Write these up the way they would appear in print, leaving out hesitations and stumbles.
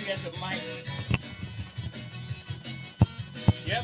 got the mic. Yep.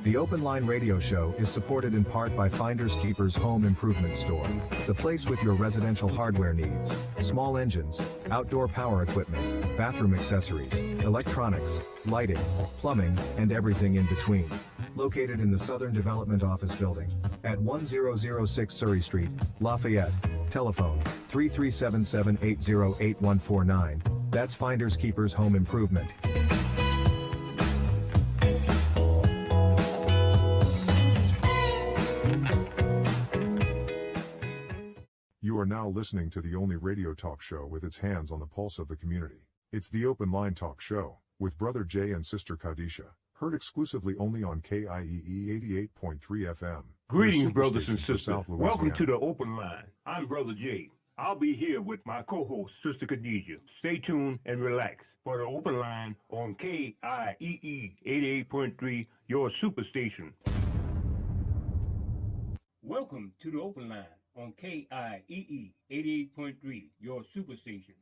The Open Line Radio Show is supported in part by Finders Keepers Home Improvement Store, the place with your residential hardware needs, small engines, outdoor power equipment, bathroom accessories, electronics, lighting, plumbing, and everything in between. Located in the Southern Development Office Building, at 1006 Surrey Street, Lafayette. Telephone, 3377808149. That's Finders Keepers Home Improvement. You are now listening to the only radio talk show with its hands on the pulse of the community. It's the Open Line Talk Show, with Brother Jay and Sister Kadisha, heard exclusively only on KIEE 88.3 FM. Greetings, brothers and sisters. Welcome to the Open Line. I'm Brother Jay. I'll be here with my co-host, Sister Khadijah. Stay tuned and relax for the Open Line on KIEE 88.3, your superstation. Welcome to the Open Line on KIEE 88.3, your superstation.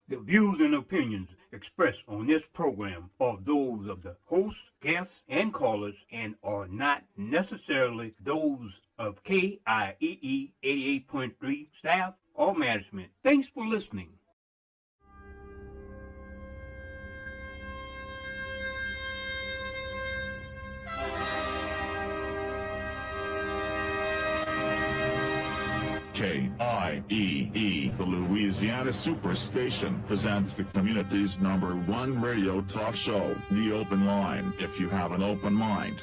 The views and opinions expressed on this program are those of the hosts, guests, and callers and are not necessarily those of KIEE 88.3 staff or management. Thanks for listening. KIEE, the Louisiana Superstation, presents the community's #1 radio talk show, The Open Line. If you have an open mind.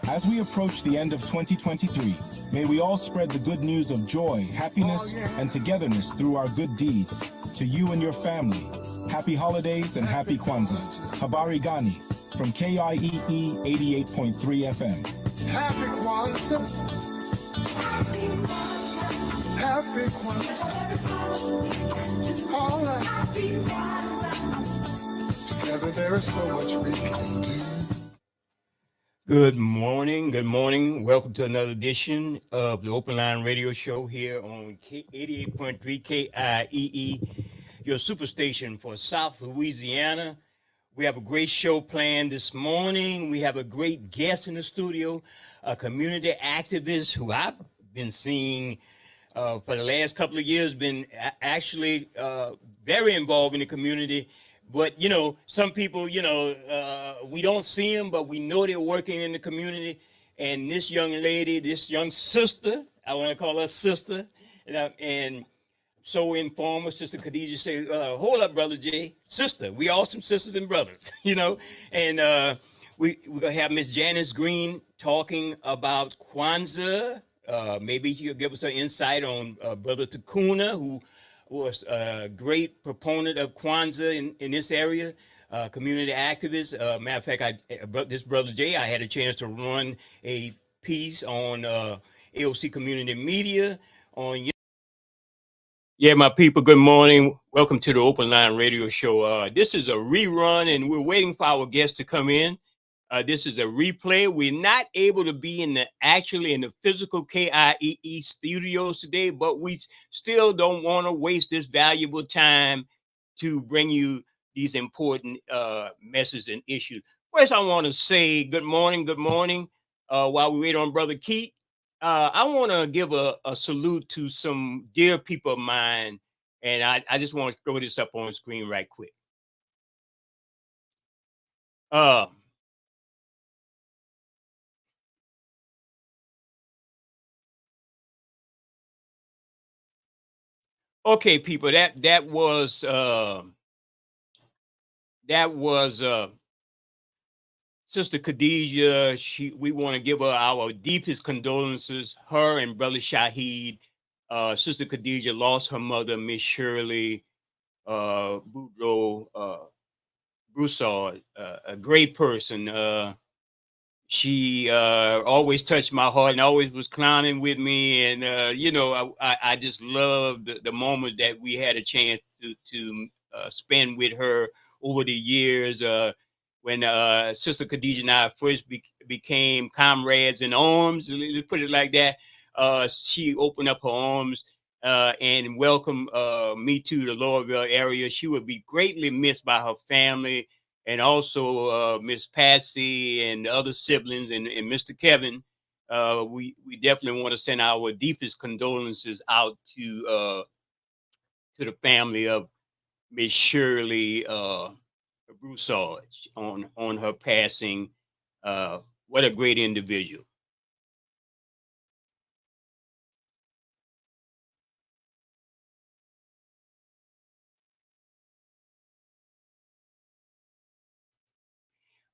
As we approach the end of 2023, may we all spread the good news of joy, happiness, and togetherness through our good deeds. To you and your family, happy holidays and happy Kwanzaa. Habari Gani from KIEE 88.3 FM. Happy Kwanzaa. Happy Kwanzaa. All right. Together there is so much we can do. Good morning. Good morning. Welcome to another edition of the Open Line Radio Show here on 88.3 KIEE, your superstation for South Louisiana. We have a great show planned this morning. We have a great guest in the studio, a community activist who I've been seeing for the last couple of years, been actually very involved in the community. But, you know, some people, we don't see them, but we know they're working in the community. And this young lady, this young sister, I want to call her sister, and so informal, Sister Khadijah said, hold up, Brother Jay, sister, we all some sisters and brothers, And we're going to have Miss Janice Green talking about Kwanzaa. Maybe she'll give us an insight on Brother Takuna, who was a great proponent of Kwanzaa in this area, community activist. Matter of fact, this Brother Jay, I had a chance to run a piece on AOC Community Media on. Yeah, my people, good morning. Welcome to the Open Line Radio Show. This is a rerun, and we're waiting for our guests to come in. This is a replay. We're not able to be in the physical KIEE studios today, but we still don't want to waste this valuable time to bring you these important messages and issues. First, I want to say good morning. While we wait on Brother Keith, I want to give a salute to some dear people of mine, and I just want to throw this up on the screen right quick. Okay, people, that was Sister Khadijah. We want to give her our deepest condolences. Her and Brother Shahid. Sister Khadijah lost her mother, Miss Shirley Boudreaux Broussard, a great person. She always touched my heart and always was clowning with me. And, I just loved the moment that we had a chance to spend with her over the years. When Sister Khadijah and I first became comrades in arms, let's put it like that, she opened up her arms and welcomed me to the Lowerville area. She would be greatly missed by her family, and also Miss Patsy and the other siblings and Mr. Kevin. We definitely want to send our deepest condolences out to the family of Miss Shirley Broussard on her passing. What a great individual.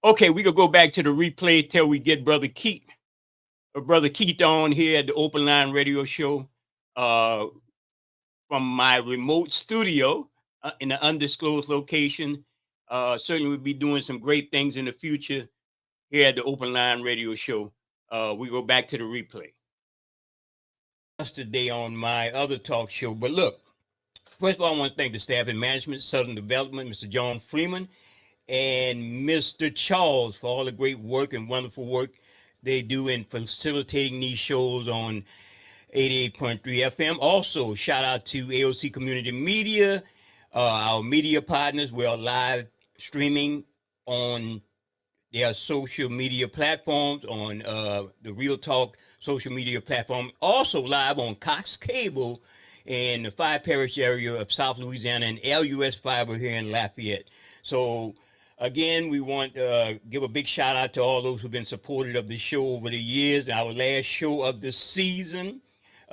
Okay, we could go back to the replay till we get Brother Keith on here at the Open Line Radio Show from my remote studio in an undisclosed location. Certainly we'll be doing some great things in the future here at the Open Line Radio Show. We go back to the replay. Yesterday on my other talk show, but look, first of all, I want to thank the staff and management, Southern Development, Mr. John Freeman, and Mr. Charles for all the great work and wonderful work they do in facilitating these shows on 88.3 FM. Also, shout out to AOC Community Media, our media partners. We are live streaming on their social media platforms, on the Real Talk social media platform. Also live on Cox Cable in the Five Parish area of South Louisiana and LUS Fiber here in Lafayette. So again, we want to give a big shout out to all those who've been supportive of the show over the years. Our last show of the season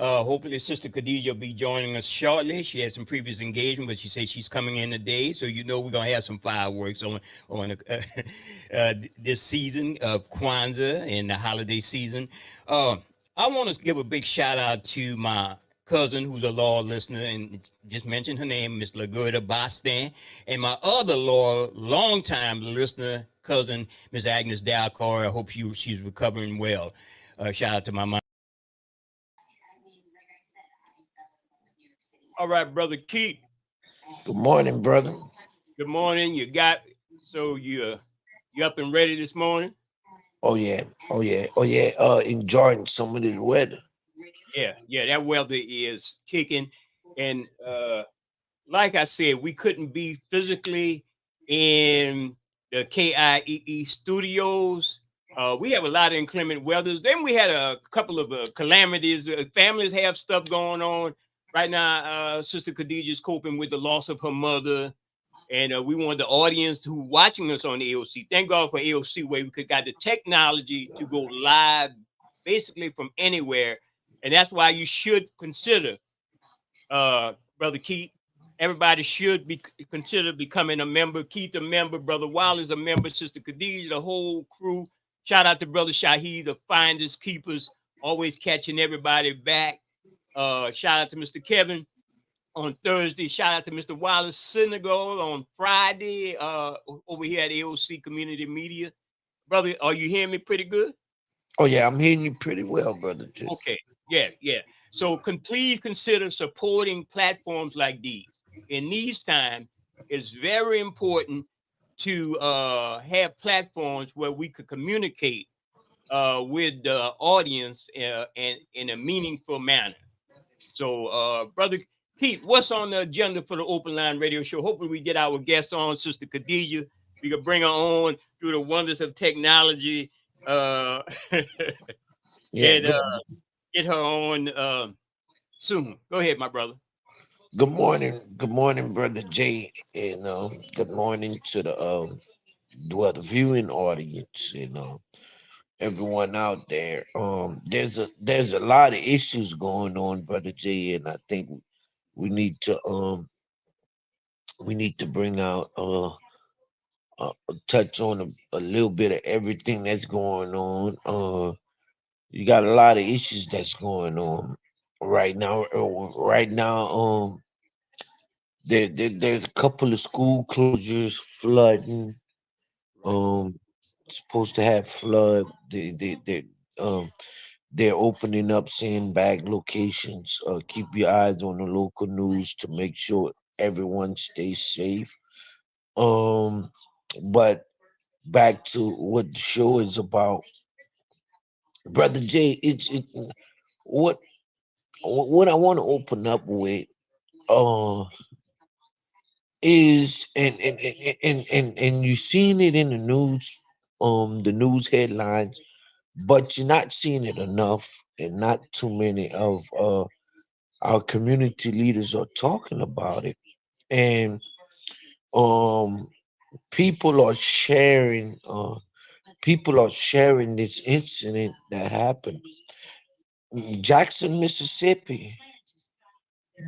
Hopefully, Sister Khadijah will be joining us shortly. She had some previous engagement, but she said she's coming in today. So we're gonna have some fireworks on this season of Kwanzaa and the holiday season. I want to give a big shout out to my cousin who's a loyal listener and just mentioned her name, Miss LaGuerta Boston, and my other loyal, longtime listener cousin, Miss Agnes Dalcar. I hope she's recovering well. Shout out to my mom. All right, Brother Keith. Good morning, brother. Good morning. You up and ready this morning? Oh yeah. Enjoying some of this weather. Yeah, that weather is kicking. And like I said, we couldn't be physically in the KIEE studios. We have a lot of inclement weathers. Then we had a couple of calamities. Families have stuff going on. Right now, Sister Khadijah is coping with the loss of her mother. And we want the audience who watching us on the AOC. Thank God for AOC, where we got the technology to go live basically from anywhere. And that's why you should consider, Brother Keith, everybody should consider becoming a member. Keith a member, Brother Wallace a member, Sister Khadijah, the whole crew. Shout out to Brother Shaheed, the finders, keepers, always catching everybody back. Shout out to Mr. Kevin on Thursday. Shout out to Mr. Wallace Senegal on Friday over here at AOC Community Media. Brother, are you hearing me pretty good? Oh, yeah, I'm hearing you pretty well, brother. Okay, yeah. So please consider supporting platforms like these. In these times, it's very important to have platforms where we could communicate with the audience and in a meaningful manner. So, Brother Keith, what's on the agenda for the Open Line Radio Show? Hopefully we get our guests on, Sister Khadijah. We can bring her on through the wonders of technology. And get her on soon. Go ahead, my brother. Good morning, Brother Jay. Good morning to the viewing audience. Everyone out there. There's a lot of issues going on, Brother Jay, and I think we need to bring out touch on a little bit of everything that's going on. You got a lot of issues that's going on right now. There's a couple of school closures, flooding. Supposed to have flood. They're opening up sandbag locations. Keep your eyes on the local news to make sure everyone stays safe. But back to what the show is about, Brother Jay. What what I want to open up with is and you've seen it in the news headlines, but you're not seeing it enough, and not too many of our community leaders are talking about it. And um people are sharing this incident that happened in Jackson, Mississippi.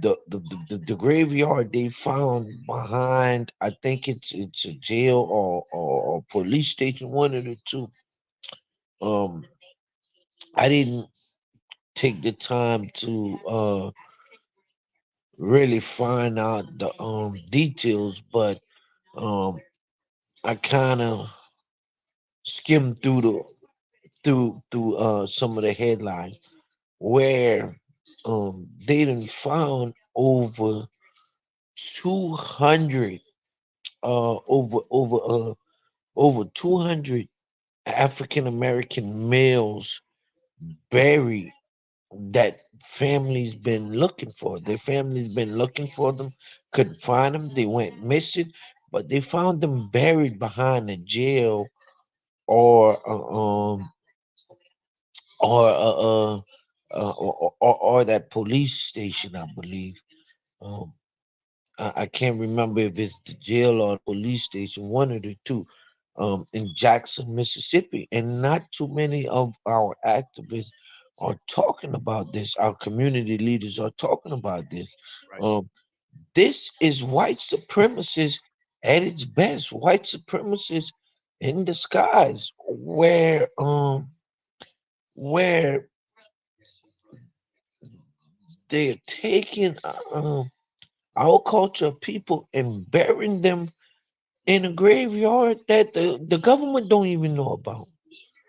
The graveyard they found behind, I think it's a jail or police station, one of the two. um I didn't take the time to really find out the details, but um I kind of skimmed through some of the headlines where they done found over 200 over 200 African American males buried, that family's been looking for. Their family's been looking for them, couldn't find them. They went missing, but they found them buried behind a jail or or uh, uh, or that police station, I believe. Um, I can't remember if it's the jail or the police station, one of the two, in Jackson, Mississippi. And not too many of our activists are talking about this. Our community leaders are talking about this. Right. This is white supremacists at its best. White supremacists in disguise, where they're taking our culture of people and burying them in a graveyard that the government don't even know about.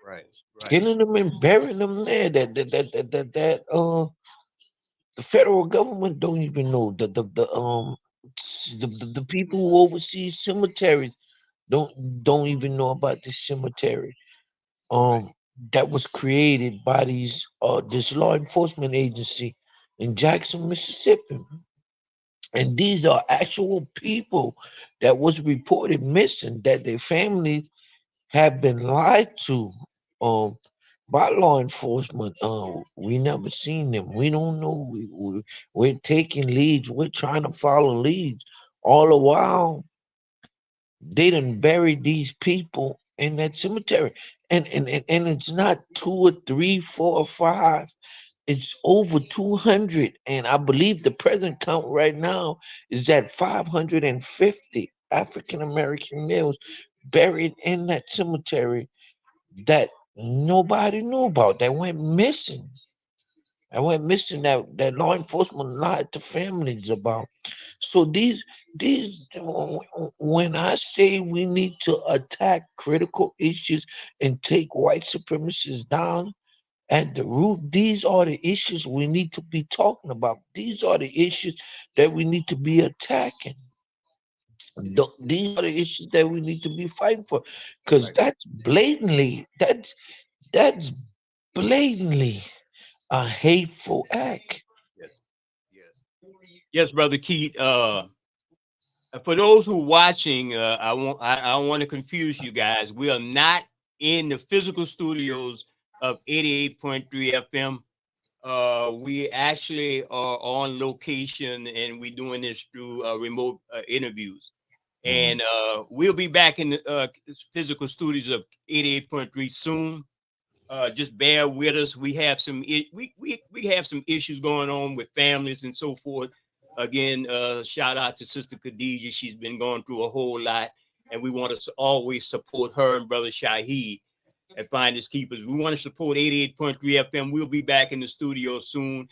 Right. Killing them and burying them there. The federal government don't even know. The people who oversee cemeteries don't even know about this cemetery. That was created by this law enforcement agency in Jackson, Mississippi. And these are actual people that was reported missing, that their families have been lied to by law enforcement. We never seen them. We don't know. We're taking leads. We're trying to follow leads. All the while, they done buried these people in that cemetery. And it's not 2 or 3, 4 or 5. It's over 200. And I believe the present count right now is at 550 African American males buried in that cemetery that nobody knew about, that went missing. That law enforcement lied to families about. So these when I say we need to attack critical issues and take white supremacists down at the root, these are the issues we need to be talking about. These are the issues that we need to be attacking. These are the issues that we need to be fighting for, because that's blatantly a hateful act. Yes, Brother Keith. For those who are watching, I want to confuse you guys. We are not in the physical studios of 88.3 FM. We actually are on location, and we're doing this through remote interviews. And we'll be back in the physical studios of 88.3 soon. Just bear with us. We have some we have some issues going on with families and so forth. Again, shout out to Sister Khadijah. She's been going through a whole lot, and we want to always support her and Brother Shaheed at Finders Keepers. We want to support 88.3 FM. We'll be back in the studio soon.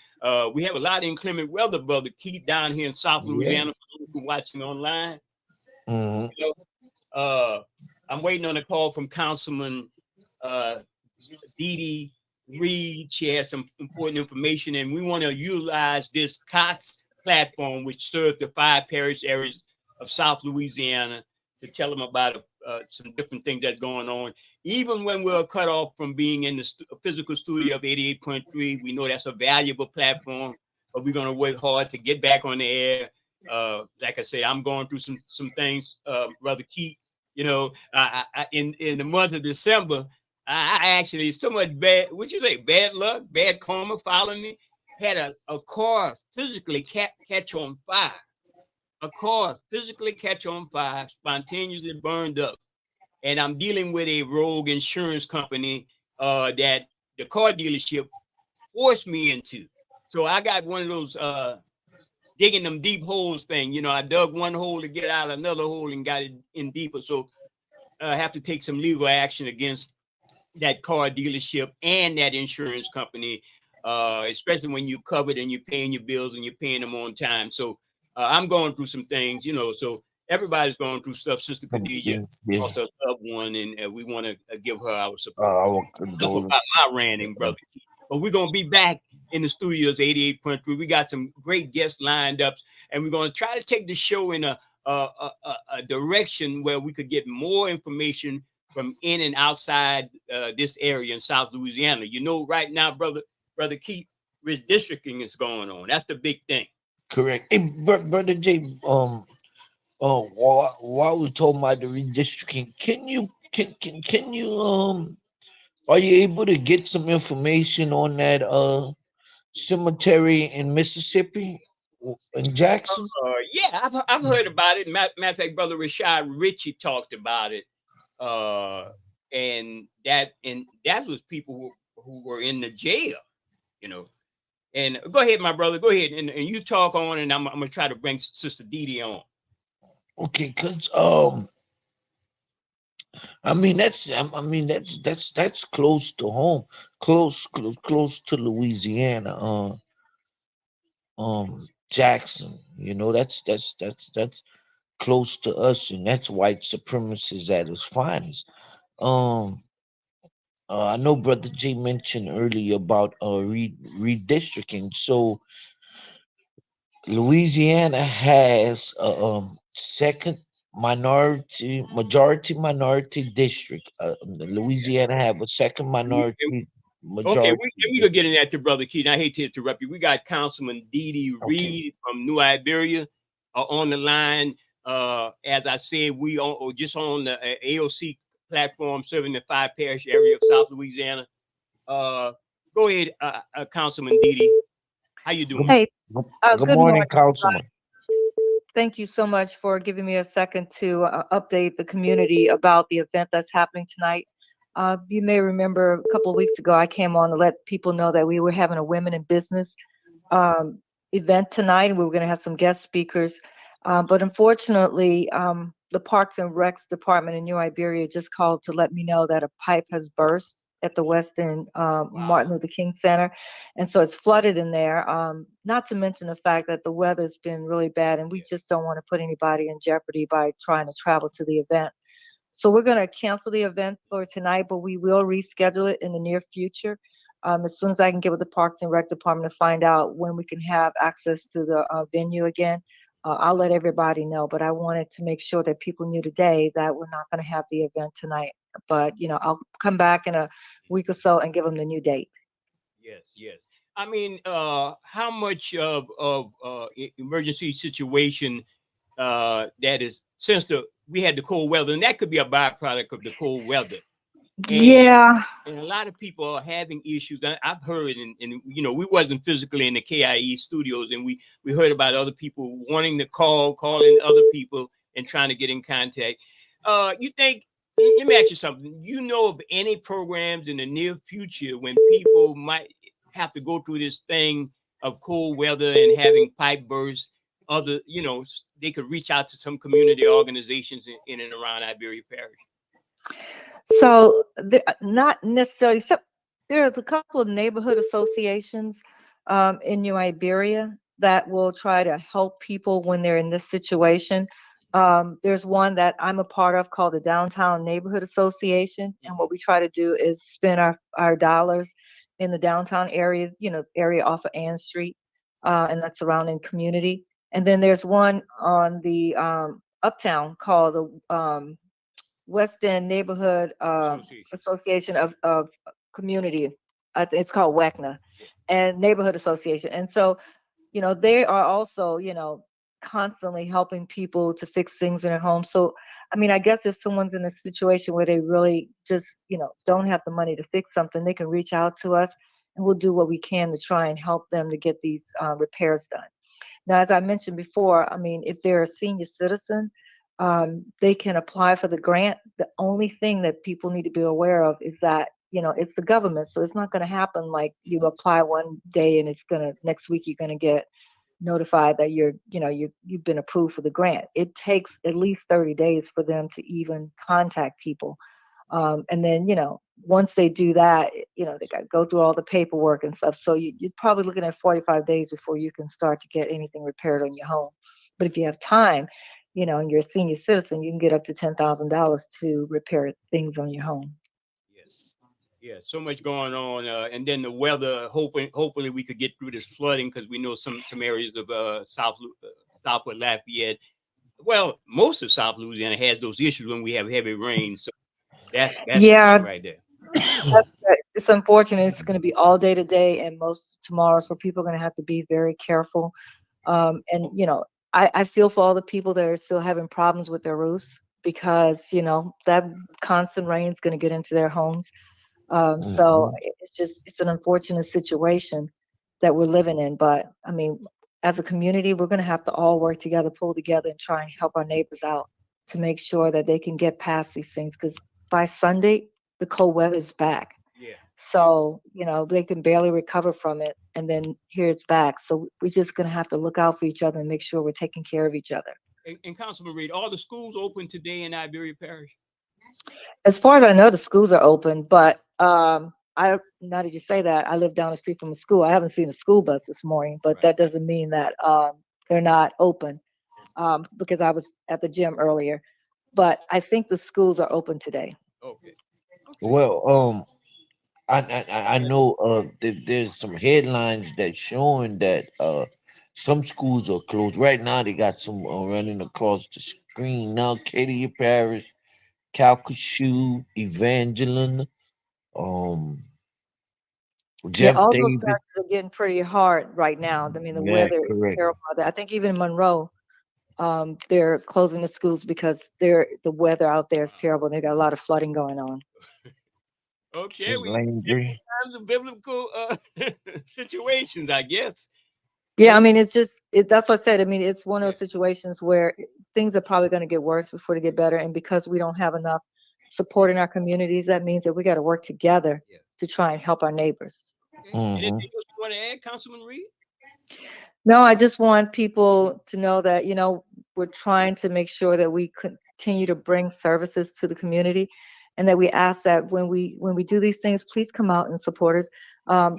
We have a lot of inclement weather, Brother Keith, down here in South Louisiana. For those who are watching online, you know, I'm waiting on a call from Councilman Dee Reed. She has some important information, and we want to utilize this Cox platform, which serves the 5 parish areas of South Louisiana, to tell them about some different things that's going on. Even when we're cut off from being in the physical studio of 88.3, we know that's a valuable platform, but we're going to work hard to get back on the air. Like I say, I'm going through some things, Brother Keith. You know, in the month of December, I actually, so much bad, what you say, bad luck, bad karma following me. Had a car physically catch on fire. A car physically catch on fire, spontaneously burned up. And I'm dealing with a rogue insurance company that the car dealership forced me into. So I got one of those digging them deep holes thing. You know, I dug one hole to get out another hole and got it in deeper. So I have to take some legal action against that car dealership and that insurance company, especially when you're covered and you're paying your bills and you're paying them on time. So I'm going through some things, you know, so everybody's going through stuff. Sister Khadijah lost her loved one, and we want to give her our support. That's about my ranting, Brother Keith. But we're going to be back in the studios, 88.3. We got some great guests lined up, and we're going to try to take the show in a direction where we could get more information from in and outside this area in South Louisiana. You know, right now, Brother Keith, redistricting is going on. That's the big thing. Correct. Hey, Brother J, while we talking about the redistricting, can you are you able to get some information on that cemetery in Mississippi, in Jackson? Yeah, I've heard about it. Matter of fact, Brother Rashad Ritchie talked about it, and that was people who were in the jail. you know. And go ahead, my brother. Go ahead and you talk on, and I'm gonna try to bring Sister Dee on. Okay, cause I mean that's close to home, close to Louisiana. Jackson, that's close to us, and that's white supremacists at its finest. Um, I know Brother Jay mentioned earlier about redistricting. So Louisiana has a second majority district. Louisiana have a second minority Okay, majority we district. could get in that to Brother Keaton. I hate to interrupt you. We got Councilman Dee Okay. Reed from New Iberia on the line. As I said, we just on the AOC platform serving the 5 parish area of South Louisiana. Go ahead, Councilman Dee. How you doing? Hey, Good good morning, morning. Councilman. Thank you so much for giving me a second to update the community about the event that's happening tonight. You may remember a couple of weeks ago, I came on to let people know that we were having a Women in Business event tonight, and we were going to have some guest speakers. But unfortunately, the Parks and Recs Department in New Iberia just called to let me know that a pipe has burst at the West End Martin Luther King Center. And so it's flooded in there. Not to mention the fact that the weather's been really bad, and we just don't want to put anybody in jeopardy by trying to travel to the event. So we're going to cancel the event for tonight, but we will reschedule it in the near future. As soon as I can get with the Parks and Rec Department to find out when we can have access to the venue again, I'll let everybody know. But I wanted to make sure that people knew today that we're not going to have the event tonight. But, I'll come back in a week or so and give them the new date. Yes, yes. I mean, how much of emergency situation that is since we had the cold weather, and that could be a byproduct of the cold weather. Yeah. And a lot of people are having issues. I've heard, and we wasn't physically in the KIE studios, and we heard about other people wanting to calling other people and trying to get in contact. You think? Let me ask you something. You know of any programs in the near future when people might have to go through this thing of cold weather and having pipe bursts? They could reach out to some community organizations in and around Iberia Parish. So not necessarily, except there's a couple of neighborhood associations in New Iberia that will try to help people when they're in this situation. There's one that I'm a part of called the Downtown Neighborhood Association. And what we try to do is spend our dollars in the downtown area, area off of Ann Street and that surrounding community. And then there's one on the uptown called the West End Neighborhood Association of Community. It's called WACNA, and Neighborhood Association. And so, they are also, constantly helping people to fix things in their home. So, I mean, I guess if someone's in a situation where they really just, don't have the money to fix something, they can reach out to us, and we'll do what we can to try and help them to get these repairs done. Now, as I mentioned before, I mean, if they're a senior citizen, they can apply for the grant. The only thing that people need to be aware of is that, it's the government. So it's not going to happen like you apply one day and next week you're going to get notified that you've been approved for the grant. It takes at least 30 days for them to even contact people. And then, once they do that, they got to go through all the paperwork and stuff. So you're probably looking at 45 days before you can start to get anything repaired on your home. But if you have time, and you're a senior citizen, you can get up to $10,000 to repair things on your home. Yes. Yeah, so much going on, and then the weather. Hopefully, we could get through this flooding because we know some areas of Southwood Lafayette. Well, most of South Louisiana has those issues when we have heavy rain. So that's Yeah, right there. it's unfortunate. It's going to be all day today and most tomorrow, so people are going to have to be very careful. And I feel for all the people that are still having problems with their roofs because that constant rain is going to get into their homes. So it's an unfortunate situation that we're living in. But I mean, as a community, we're going to have to all work together, pull together, and try and help our neighbors out to make sure that they can get past these things. Because by Sunday, the cold weather is back. Yeah. So, they can barely recover from it. And then here it's back. So we're just going to have to look out for each other and make sure we're taking care of each other. And Councilman Reed, are the schools open today in Iberia Parish? As far as I know, the schools are open, but now that you say that, I live down the street from a school. I haven't seen a school bus this morning, but Right. that doesn't mean that they're not open, because I was at the gym earlier. But I think the schools are open today. Okay. Well, I know there's some headlines that showing that some schools are closed right now. They got some running across the screen now. Katy Parish, Calcasieu, Evangeline, um, Yeah, Jeff all those Davis. parishes are getting pretty hard right now. I mean, the Yeah, weather is correct. terrible out there. I think even Monroe, they're closing the schools because the weather out there is terrible. They got a lot of flooding going on. Okay, St. we Landry. times of biblical situations, I guess. Yeah, I mean, that's what I said. I mean, it's one of those situations where things are probably going to get worse before they get better. And because we don't have enough support in our communities, that means that we got to work together to try and help our neighbors. Okay. Mhm. Anything else you want to add, Councilman Reed? No, I just want people to know that, we're trying to make sure that we continue to bring services to the community, and that we ask that when we do these things, please come out and support us.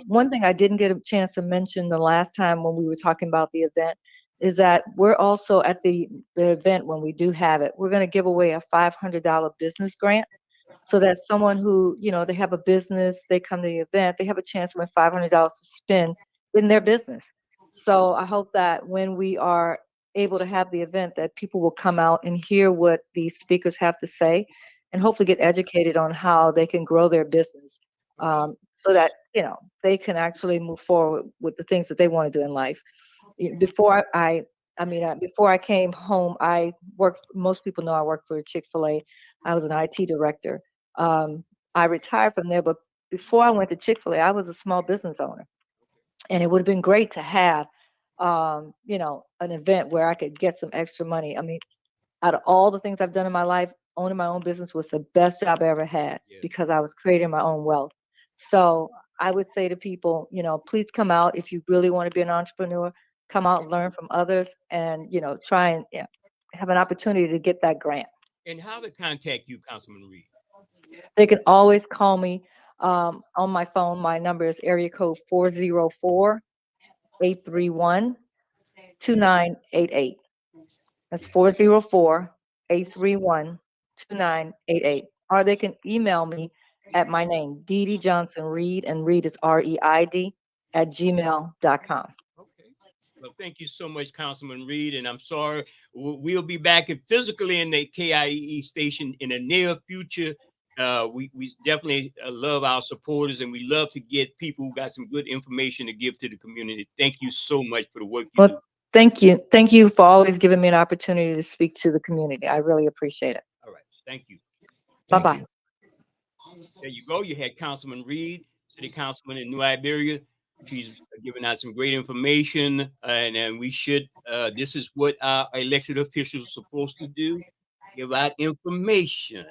One thing I didn't get a chance to mention the last time when we were talking about the event is that we're also at the event, when we do have it, we're going to give away a $500 business grant, so that someone who, they have a business, they come to the event, they have a chance to win $500 to spend in their business. So I hope that when we are able to have the event, that people will come out and hear what these speakers have to say, and hopefully get educated on how they can grow their business, so that, they can actually move forward with the things that they want to do in life. Before before I came home, most people know I worked for Chick-fil-A. I was an IT director. I retired from there, but before I went to Chick-fil-A, I was a small business owner. And it would have been great to have, an event where I could get some extra money. I mean, out of all the things I've done in my life, owning my own business was the best job I ever had, because I was creating my own wealth. So I would say to people, please come out if you really want to be an entrepreneur. Come out and learn from others, and try and have an opportunity to get that grant. And how to contact you, Councilman Reed? They can always call me on my phone. My number is area code 404-831-2988. That's 404-831-2988. Or they can email me at my name, Dee Dee Johnson Reed, and Reed is REID @gmail.com. Okay. Well, thank you so much, Councilman Reed. And I'm sorry, we'll be back physically in the KIEE station in the near future. We definitely love our supporters, and we love to get people who got some good information to give to the community. Thank you so much for the work you do. Thank you. Thank you for always giving me an opportunity to speak to the community. I really appreciate it. All right. Thank you. Bye-bye. There you go. You had Councilman Reed, City Councilman in New Iberia. She's giving out some great information, and we should. This is what our elected officials are supposed to do: give out information,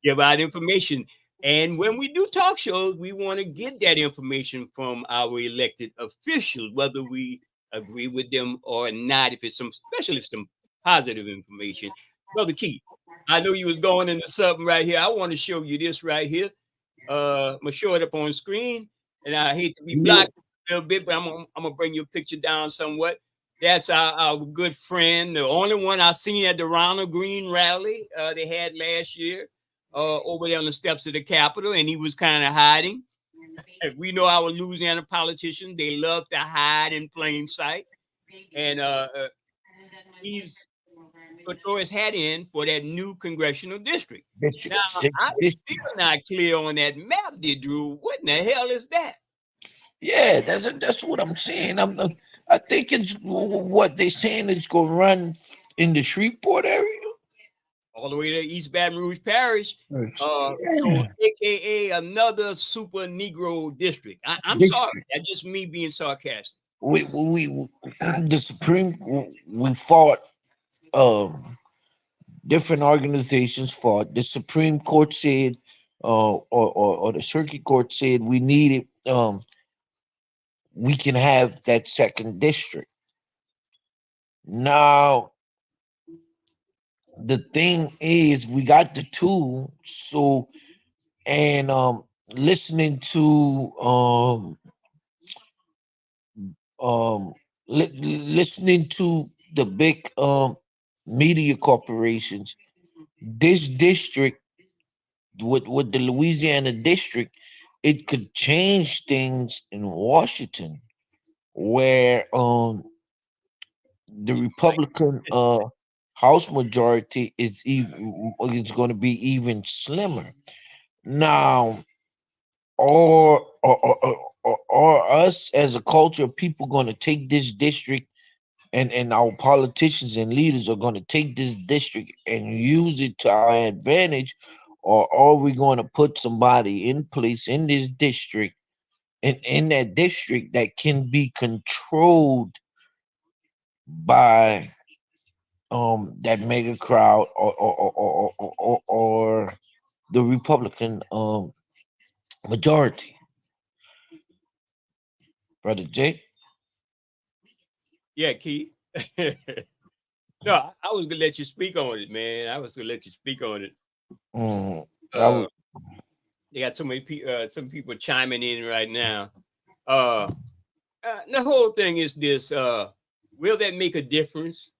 give out information. And when we do talk shows, we want to get that information from our elected officials, whether we agree with them or not. If it's especially some positive information, Brother Keith, I know you was going into something right here. I want to show you this right here. I'm gonna show it up on screen, and I hate to be blocked a little bit, but I'm gonna bring your picture down somewhat. That's our good friend, the only one I seen at the Ronald Green rally they had last year over there on the steps of the Capitol, and he was kind of hiding. We know our Louisiana politicians, they love to hide in plain sight, and he's to throw his hat in for that new congressional district. Now, I'm still not clear on that map, Drew. What in the hell is that? Yeah, that's what I'm saying. I think it's what they're saying is going to run in the Shreveport area, all the way to East Baton Rouge Parish. So, AKA another super Negro district. I'm sorry, that's just me being sarcastic. We the Supreme, we fought. Different organizations fought. The Supreme Court said or the circuit court said we needed, we can have that second district. Now, the thing is, we got the two, so and listening to listening to the big media corporations, this district with the Louisiana district, it could change things in Washington, where the Republican House majority is going to be even slimmer. Now, or us as a culture of people going to take this district, and our politicians and leaders are going to take this district and use it to our advantage, or are we going to put somebody in place in this district and in that district that can be controlled by that mega crowd, or the Republican majority? Brother Jay? Yeah, Keith. No, I was gonna let you speak on it, man. I was gonna let you speak on it. They got so many people, some people chiming in right now. The whole thing is this: will that make a difference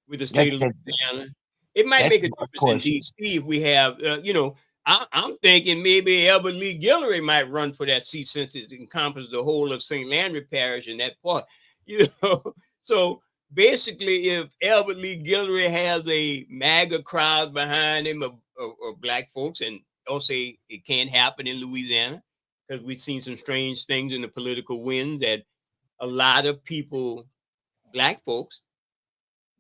with the state of Louisiana? It might make a difference in DC if we have, I'm thinking maybe Albert Lee Guillory might run for that seat since it encompasses the whole of St. Landry Parish in that part. So basically, if Albert Lee Guillory has a MAGA crowd behind him of black folks, and don't say it can't happen in Louisiana, because we've seen some strange things in the political winds that a lot of people, black folks,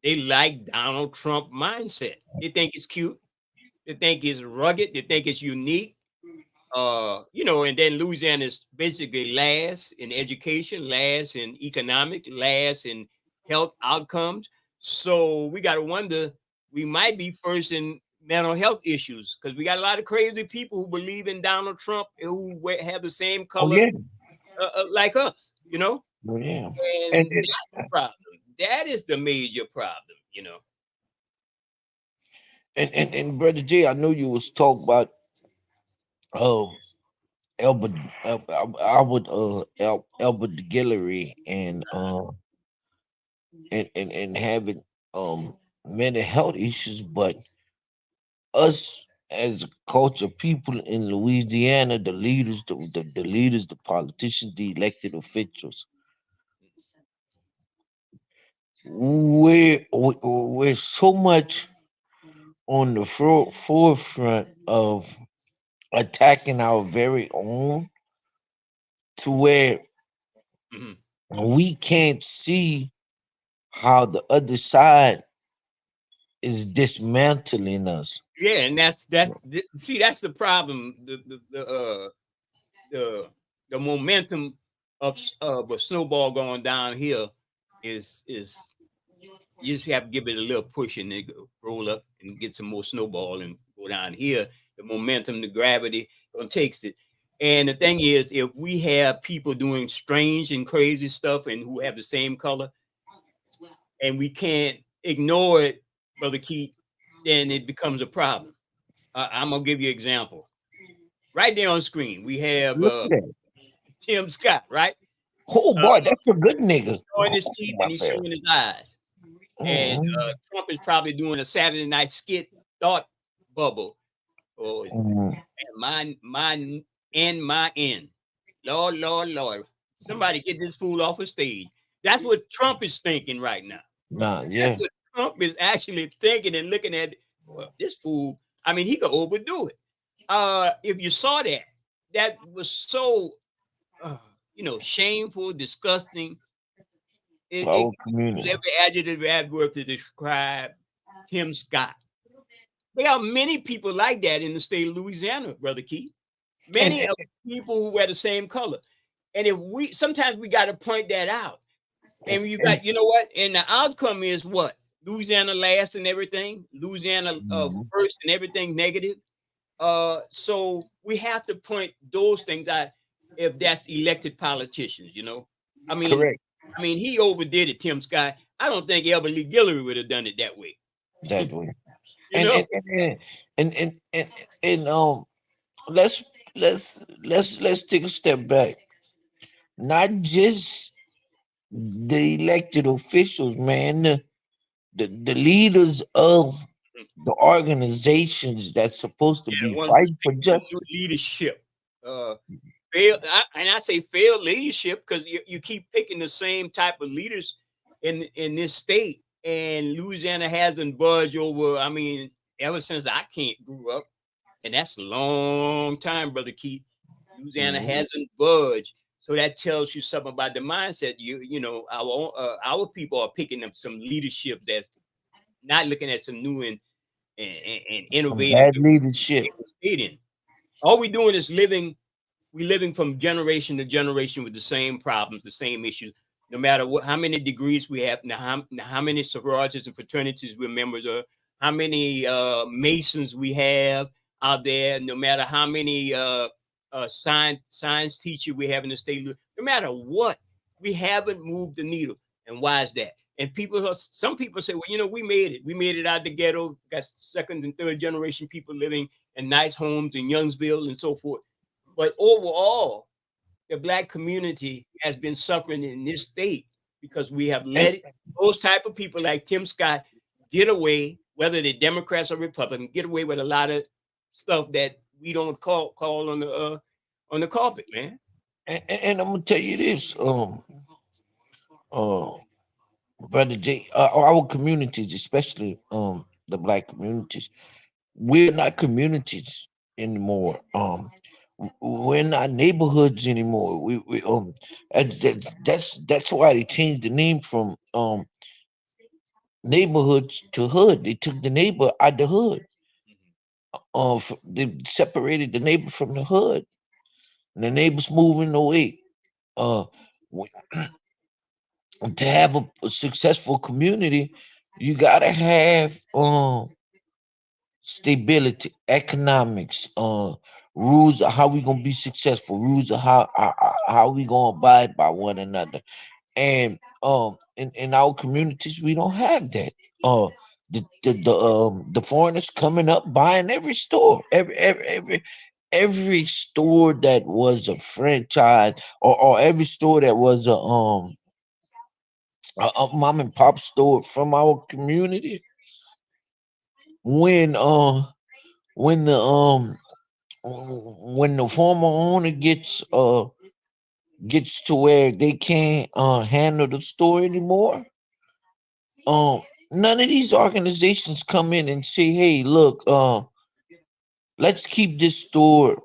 they like Donald Trump mindset. They think it's cute. They think it's rugged. They think it's unique. And then Louisiana is basically last in education, last in economic, last in health outcomes. So we got to wonder, we might be first in mental health issues, because we got a lot of crazy people who believe in Donald Trump, who have the same color like us, Yeah. And that's the problem. That is the major problem, And Brother Jay, I know you was talking about Albert Guillory and having mental health issues, but us as a culture, people in Louisiana, the leaders, the politicians, the elected officials, we're so much on the forefront of attacking our very own, to where we can't see how the other side is dismantling us. Yeah, and that's the problem. The momentum of a snowball going downhill is you just have to give it a little push and then roll up and get some more snowball and go down here. The momentum, the gravity takes it. And the thing is, if we have people doing strange and crazy stuff and who have the same color, and we can't ignore it, Brother Keith, then it becomes a problem. I'm gonna give you an example. Right there on screen, we have Tim Scott, right? Oh boy, that's a good nigga. Showing his teeth and he's showing his eyes. And Trump is probably doing a Saturday night skit thought bubble. Oh, my end. Lord. Somebody get this fool off the stage. That's what Trump is thinking right now. That's what Trump is actually thinking and looking at. Well, this fool, I mean, he could overdo it. If you saw that was so, shameful, disgusting. Every adjective, adverb to describe Tim Scott. There are many people like that in the state of Louisiana, Brother Keith. Many of people who wear the same color. And sometimes we got to point that out. And you got, and the outcome is what? Louisiana last and everything, Louisiana first and everything negative. So we have to point those things out if that's elected politicians, you know. I mean, Correct. he overdid it, Tim Scott. I don't think Albert Lee Guillory would have done it that way. That way. You know? And let's take a step back. Not just the elected officials, man, the leaders of the organizations that's supposed to be fighting for justice. Leadership. I say failed leadership because you keep picking the same type of leaders in this state, and Louisiana hasn't budged over. I mean, ever since I grew up, and that's a long time, Brother Keith. Louisiana hasn't budged, so that tells you something about the mindset. You know, our people are picking up some leadership that's not looking at some new and innovative bad leadership. All we're doing is living from generation to generation with the same problems, the same issues. No matter how many degrees we have, how many sororities and fraternities we're members of, how many Masons we have out there, no matter how many science teacher we have in the state, no matter what, we haven't moved the needle. And why is that? And some people say, well, you know, we made it out of the ghetto, got second and third generation people living in nice homes in Youngsville and so forth. But overall, the Black community has been suffering in this state because we have let those type of people like Tim Scott get away, whether they're Democrats or Republicans, get away with a lot of stuff that we don't call on the carpet, man. And I'm gonna tell you this, Brother J, our communities, especially the Black communities, we're not communities anymore. We're not neighborhoods anymore. That's why they changed the name from neighborhoods to hood. They took the neighbor out the hood. They separated the neighbor from the hood. And the neighbor's moving away. To have a successful community, you gotta have stability, economics, rules of how we gonna be successful, rules of how we gonna abide by one another. And in our communities, we don't have that. The foreigners coming up buying every store, every store that was a franchise, or every store that was a mom and pop store from our community. When the former owner gets to where they can't handle the store anymore, none of these organizations come in and say, hey, look, let's keep this store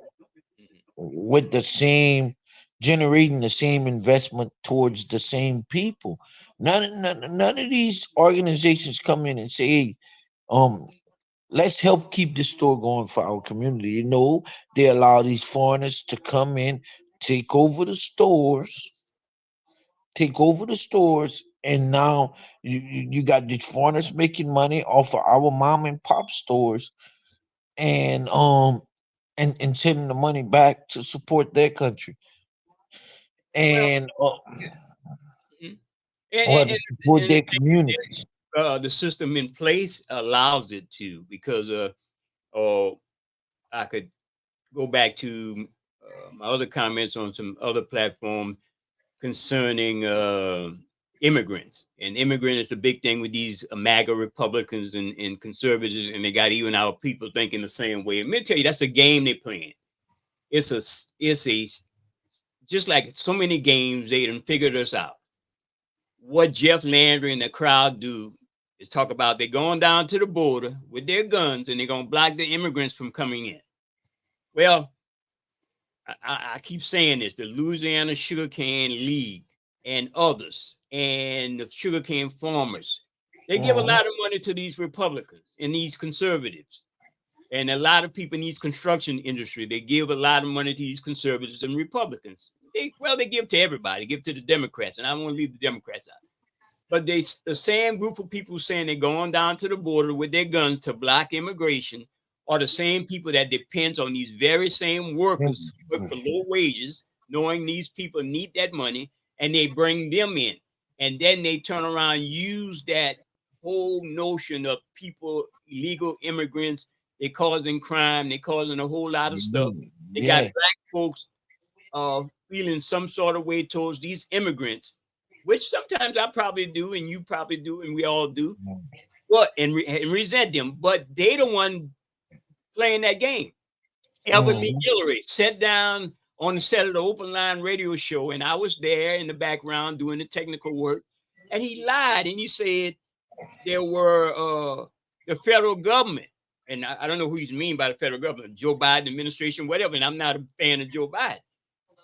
with the same, generating the same investment towards the same people. None of these organizations come in and say, hey, let's help keep this store going for our community. You know, they allow these foreigners to come in, take over the stores, and now you got these foreigners making money off of our mom and pop stores, and sending the money back to support their country, and to support their communities. The system in place allows it to, because I could go back to my other comments on some other platforms concerning immigrants. And immigrant is the big thing with these MAGA Republicans and conservatives, and they got even our people thinking the same way. And let me tell you, that's a game they're playing. It's just like so many games, they done figured us out. What Jeff Landry and the crowd do is talk about they're going down to the border with their guns and they're going to block the immigrants from coming in. Well, I keep saying this, the Louisiana Sugarcane League and others and the sugarcane farmers, they give a lot of money to these Republicans and these conservatives. And a lot of people in these construction industry, they give a lot of money to these conservatives and Republicans. They give to everybody, give to the Democrats, and I want to leave the Democrats out. But the same group of people saying they're going down to the border with their guns to block immigration are the same people that depends on these very same workers to work for low wages, knowing these people need that money, and they bring them in. And then they turn around and use that whole notion of people, illegal immigrants, they causing crime, they causing a whole lot of stuff. They got black folks feeling some sort of way towards these immigrants, which sometimes I probably do, and you probably do, and we all do, but and resent them. But they the one playing that game. Albert Lee Guillory sat down on the set of the Open Line radio show, and I was there in the background doing the technical work, and he lied, and he said there were the federal government, and I don't know who he's mean by the federal government, Joe Biden administration, whatever, and I'm not a fan of Joe Biden.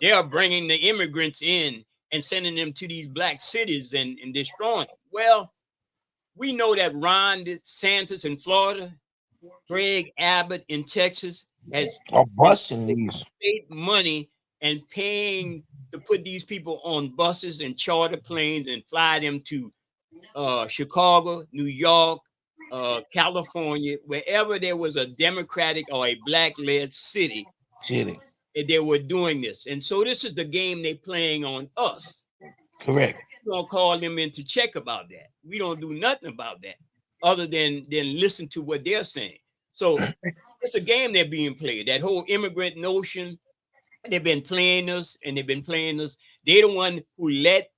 They are bringing the immigrants in and sending them to these black cities and destroying. Well, we know that Ron DeSantis in Florida, Greg Abbott in Texas has busing these state money and paying to put these people on buses and charter planes and fly them to Chicago, New York, California, wherever there was a Democratic or a black-led city. They were doing this. And so this is the game they're playing on us. Correct. We don't call them in to check about that. We don't do nothing about that other than listen to what they're saying. So it's a game they're being played. That whole immigrant notion, they've been playing us and they've been playing us. They're the one who let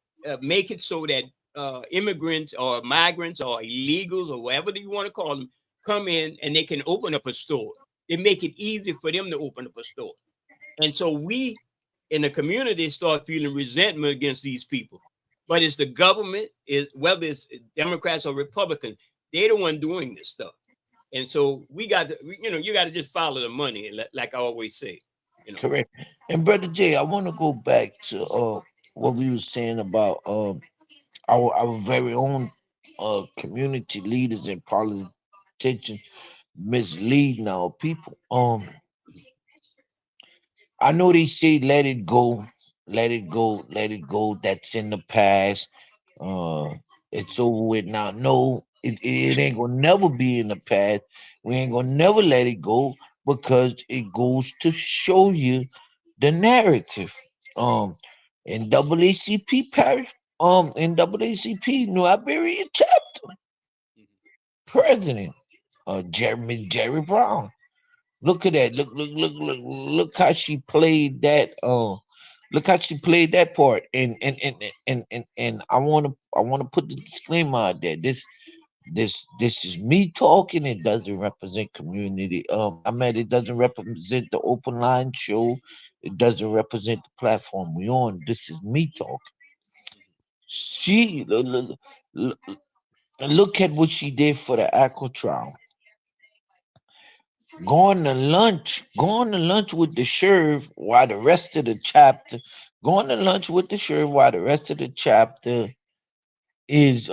make it so that immigrants or migrants or illegals or whatever you want to call them come in and they can open up a store. They make it easy for them to open up a store. And so we in the community start feeling resentment against these people. But it's the government, whether it's Democrats or Republicans, they're the one doing this stuff. And so we got to, you got to just follow the money, like I always say. Correct. And Brother Jay, I want to go back to what we were saying about our very own community leaders and politicians misleading our people. I know they say let it go, let it go, let it go. That's in the past. It's over with now. No, it ain't gonna never be in the past. We ain't gonna never let it go because it goes to show you the narrative. In AACP parish, in AACP New Iberia chapter, President Jerry Brown. Look at that. Look how she played that. Look how she played that part. And I wanna put the disclaimer out there. This is me talking. It doesn't represent community. It doesn't represent the Open Line show. It doesn't represent the platform we on. This is me talking. She look at what she did for the ACO trial. Going to lunch with the sheriff while the rest of the chapter is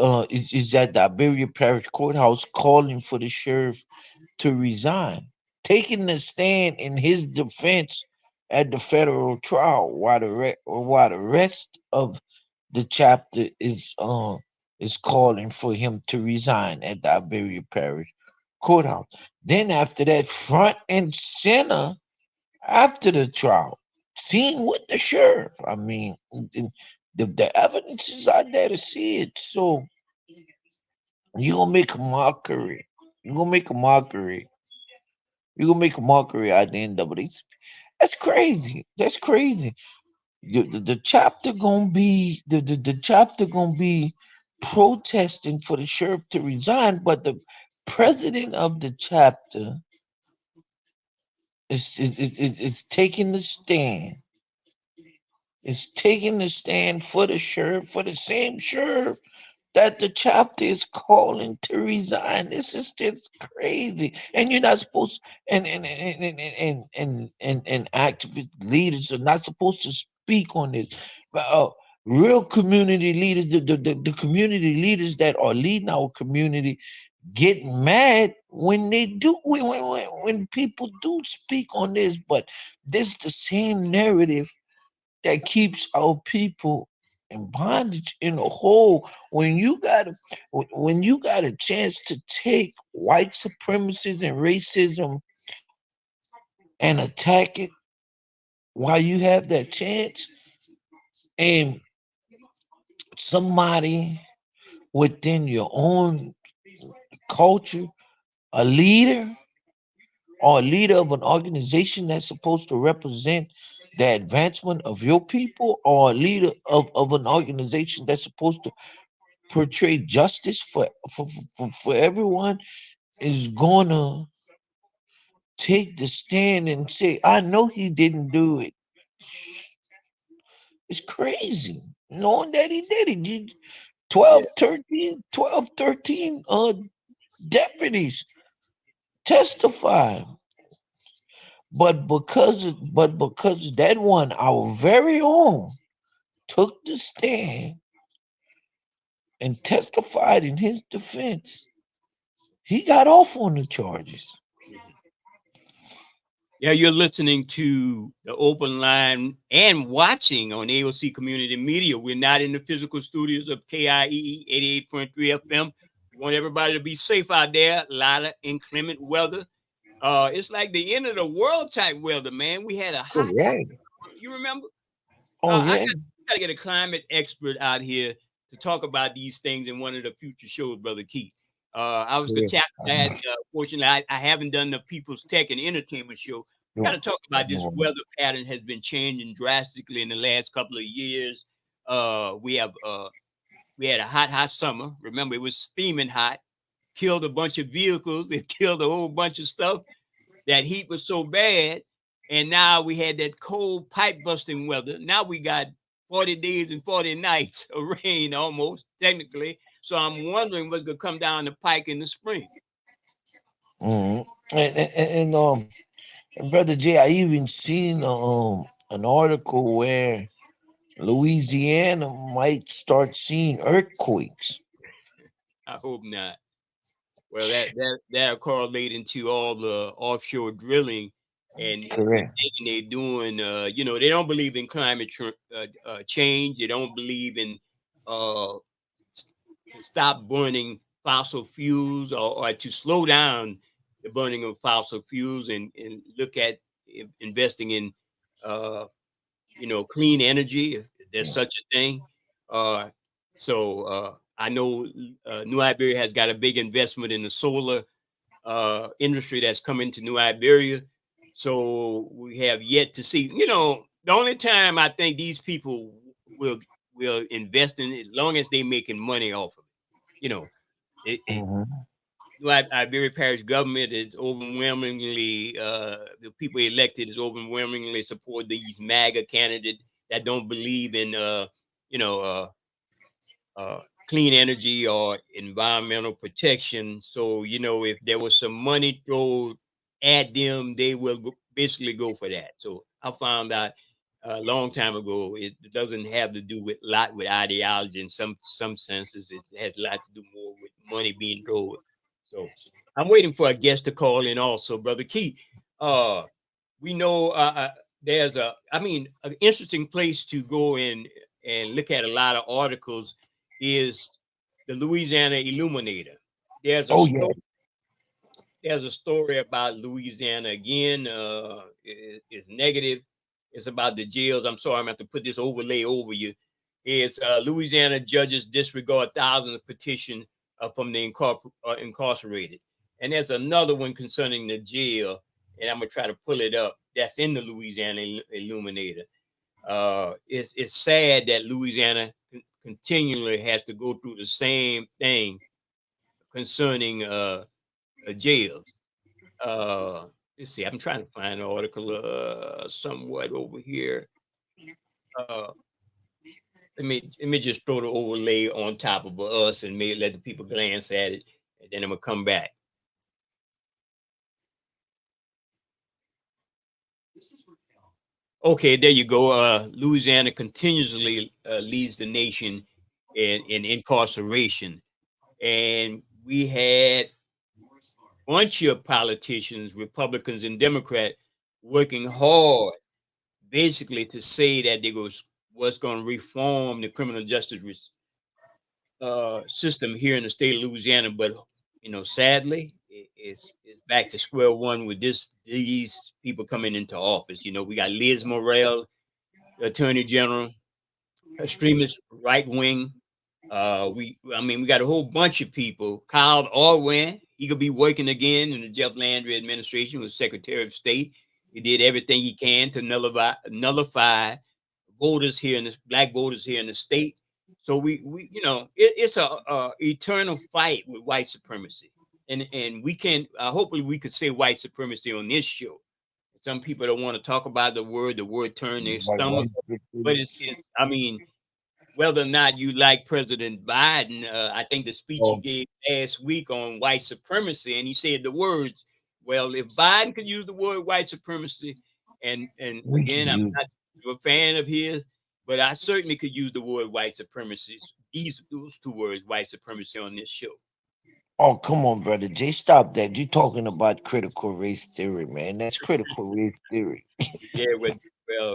at the Iberia Parish Courthouse calling for the sheriff to resign, taking the stand in his defense at the federal trial while the rest of the chapter is calling for him to resign at the Iberia Parish Courthouse. Then after that, front and center after the trial, seen with the sheriff. I mean, the evidence is out there to see it. So you're gonna make a mockery. You're gonna make a mockery out the NAACP. That's crazy. That's crazy. The chapter gonna be the chapter gonna be protesting for the sheriff to resign, but the president of the chapter is taking the stand. It's taking the stand for the sheriff, for the same sheriff that the chapter is calling to resign. This is just crazy. And you're not supposed and activist leaders are not supposed to speak on this. But real community leaders, the community leaders that are leading our community get mad when they do when people do speak on this. But this is the same narrative that keeps our people in bondage in a hole. When you got a chance to take white supremacy and racism and attack it while you have that chance, and somebody within your own culture, a leader or a leader of an organization that's supposed to represent the advancement of your people, or a leader of an organization that's supposed to portray justice for everyone, is gonna take the stand and say, I know he didn't do it. It's crazy. Knowing that he did it. 12, 13 deputies testify. But because that one, our very own, took the stand and testified in his defense, he got off on the charges. Yeah, you're listening to the Open Line and watching on AOC Community Media. We're not in the physical studios of KIEE 88.3 FM. We want everybody to be safe out there. A lot of inclement weather. It's like the end of the world type weather, man. We had a hot, you remember? I got to get a climate expert out here to talk about these things in one of the future shows, Brother Keith. I was the chap that, fortunately, I haven't done the People's Tech and Entertainment show. We got to talk about this weather pattern has been changing drastically in the last couple of years. We had a hot summer. Remember, it was steaming hot, killed a bunch of vehicles. It killed a whole bunch of stuff. That heat was so bad. And now we had that cold pipe busting weather. Now we got 40 days and 40 nights of rain almost, technically. So I'm wondering what's going to come down the pike in the spring. And Brother Jay, I even seen an article where Louisiana might start seeing earthquakes. I hope not. Well, that'll correlate into all the offshore drilling and they're doing. They don't believe in climate change. They don't believe in to stop burning fossil fuels or to slow down the burning of fossil fuels and look at investing in clean energy, if there's such a thing. So I know New Iberia has got a big investment in the solar industry that's coming to New Iberia. So we have yet to see, the only time I think these people will invest in it, as long as they're making money off of it. New Iberia Parish government is overwhelmingly, the people elected is overwhelmingly support these MAGA candidates that don't believe in, clean energy or environmental protection. So, if there was some money thrown at them, they will basically go for that. So I found out a long time ago, it doesn't have to do with ideology in some senses. It has a lot to do more with money being thrown. So I'm waiting for a guest to call in also, Brother Keith. We know there's an interesting place to go in and look at a lot of articles is the Louisiana Illuminator. There's a story about Louisiana again. It's negative. It's about the jails. I'm sorry, I'm going to have to put this overlay over you. It's Louisiana judges disregard thousands of petitions from the incarcerated. And there's another one concerning the jail, and I'm going to try to pull it up. That's in the Louisiana Illuminator. It's sad that Louisiana continually has to go through the same thing concerning jails. Let's see, I'm trying to find an article somewhat over here. Let me just throw the overlay on top of us and maybe let the people glance at it, and then I'm gonna come back. Okay, there you go. Louisiana continuously leads the nation in incarceration, and we had a bunch of politicians, Republicans and Democrats, working hard, basically to say that they was going to reform the criminal justice system here in the state of Louisiana, but sadly, it's back to square one with these people coming into office. You know, we got Liz Morrell, the Attorney General, extremist right wing. We got a whole bunch of people. Kyle Orwin, he could be working again in the Jeff Landry administration, was Secretary of State. He did everything he can to nullify voters here in black voters here in the state. So it's a eternal fight with white supremacy, and we can hopefully we could say white supremacy on this show. Some people don't want to talk about the word turn their stomach, but it's whether or not you like President Biden, I think the speech he gave last week on white supremacy, and he said the words, well, if Biden could use the word white supremacy, and again, I'm not a fan of his, but I certainly could use the word white supremacy, those two words, white supremacy, on this show. Oh, come on, brother Jay, stop that. You're talking about critical race theory, man. That's critical race theory. Yeah, well,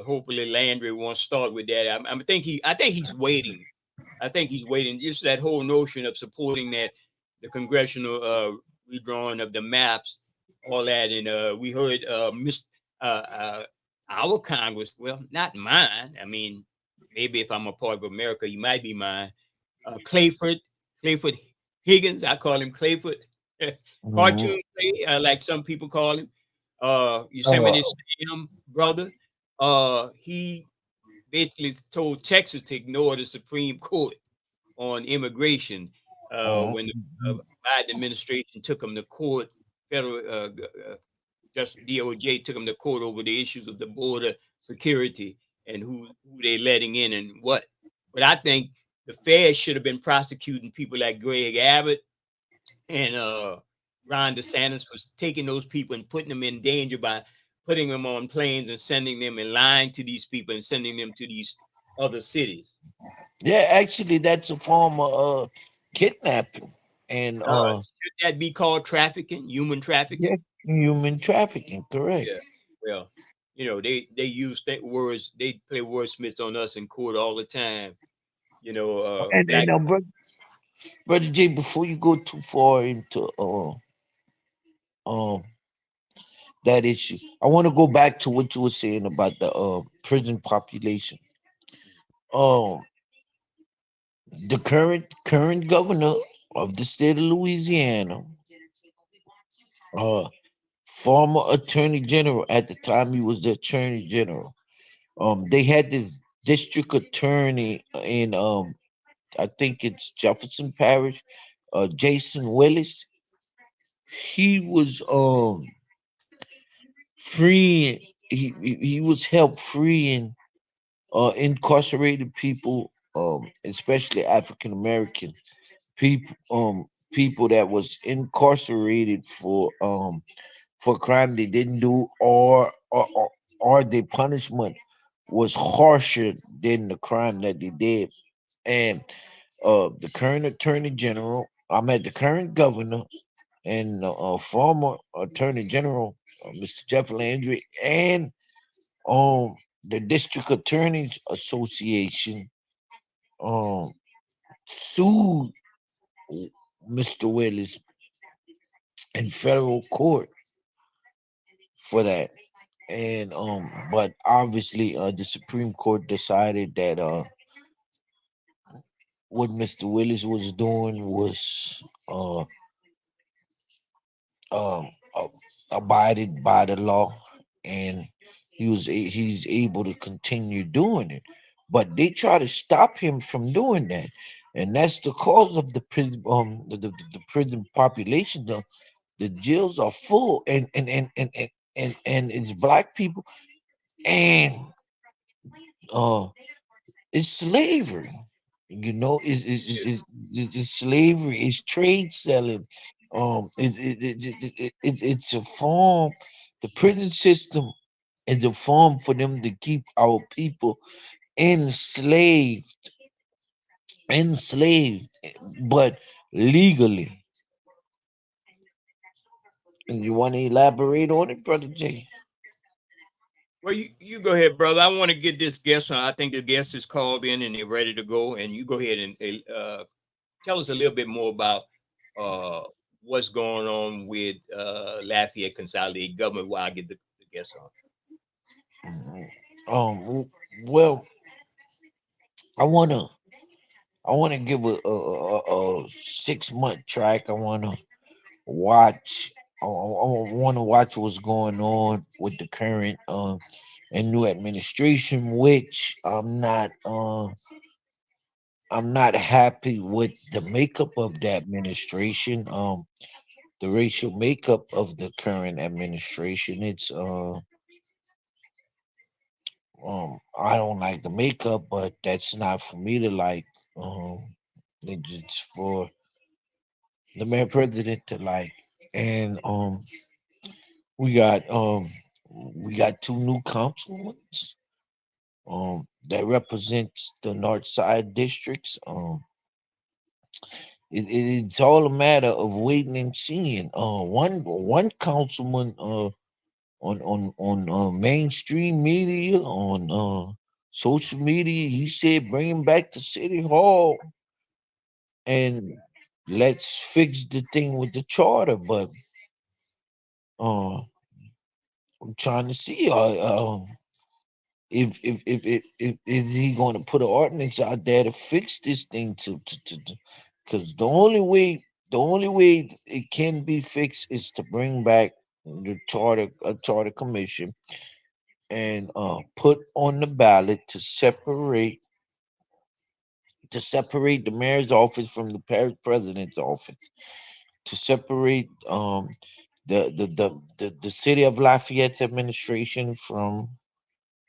hopefully Landry won't start with that. I think he's waiting. I think he's waiting. Just that whole notion of supporting that the congressional redrawing of the maps, all that, and we heard our Congress, well, not mine. I mean, maybe if I'm a part of America, he might be mine. Clayford Higgins, I call him Clayford, cartoon Clay, like some people call him. Yosemite Sam brother. He basically told Texas to ignore the Supreme Court on immigration when the Biden administration took him to court. Federal Justice DOJ took him to court over the issues of the border security and who they letting in and what. But I think the feds should have been prosecuting people like Greg Abbott and Ron DeSantis for taking those people and putting them in danger by putting them on planes and sending them and lying to these people and sending them to these other cities. Yeah, actually, that's a form of kidnapping. And should that be called trafficking, human trafficking? Yeah, human trafficking, correct. Yeah. Well, they use words, they play wordsmiths on us in court all the time. Brother Jay, before you go too far into that issue, I want to go back to what you were saying about the prison population. The current governor of the state of Louisiana, former attorney general at the time he was the attorney general. They had this district attorney in I think it's Jefferson Parish, Jason Willis. He was freeing. He was help freeing incarcerated people, especially African American people, people that was incarcerated for crime they didn't do, or their punishment was harsher than the crime that they did. And the current attorney general, the current governor, and former attorney general, Mr. Jeff Landry, and the District Attorneys Association sued Mr. Willis in federal court for that. And but obviously the Supreme Court decided that what Mr. Willis was doing was abided by the law, and he's able to continue doing it. But they try to stop him from doing that, and that's the cause of the prison the prison population. The jails are full, and it's black people, and it's slavery. It's slavery. It's trade selling. It's a form. The prison system is a form for them to keep our people enslaved, but legally. And you want to elaborate on it, Brother Jay? Well, you go ahead, brother. I want to get this guest on. I think the guest is called in and they're ready to go. And you go ahead and tell us a little bit more about what's going on with Lafayette Consolidated Government while I get the guest on. Well, I wanna give a 6-month track. I wanna watch. I want to watch what's going on with the current and new administration, which I'm not happy with the makeup of the administration. The racial makeup of the current administration. It's I don't like the makeup, but that's not for me to like. It's for the mayor president to like. And we got um we got 2 new councilmen that represents the north side districts. It's all a matter of waiting and seeing. One councilman on mainstream media, on social media, he said bring him back to city hall and let's fix the thing with the charter. But uh I'm trying to see if is he going to put an ordinance out there to fix this thing to because the only way it can be fixed is to bring back the charter commission and put on the ballot to separate the mayor's office from the parish president's office, to separate the city of Lafayette's administration from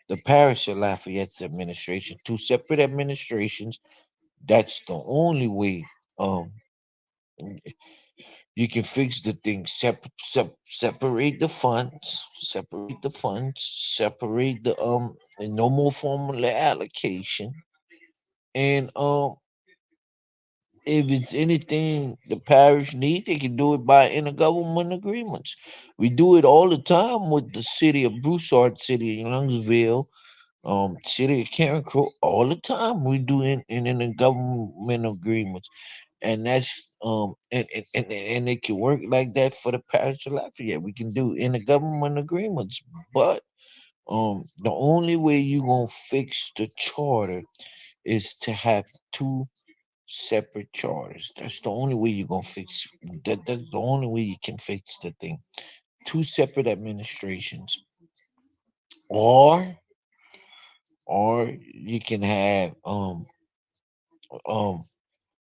the parish of Lafayette's administration, 2 separate administrations. That's the only way you can fix the thing. Separate the funds, separate the and no more formula allocation. And if it's anything the parish need, they can do it by intergovernment agreements. We do it all the time with the city of Broussard, city of Youngsville, city of Karen Crow. All the time we do in intergovernment agreements, and that's and it can work like that for the parish of Lafayette. We can do intergovernment agreements, but the only way you gonna fix the charter is to have 2 separate charters. That's the only way you're gonna fix that. That's the only way you can fix the thing. 2 separate administrations, or you can have um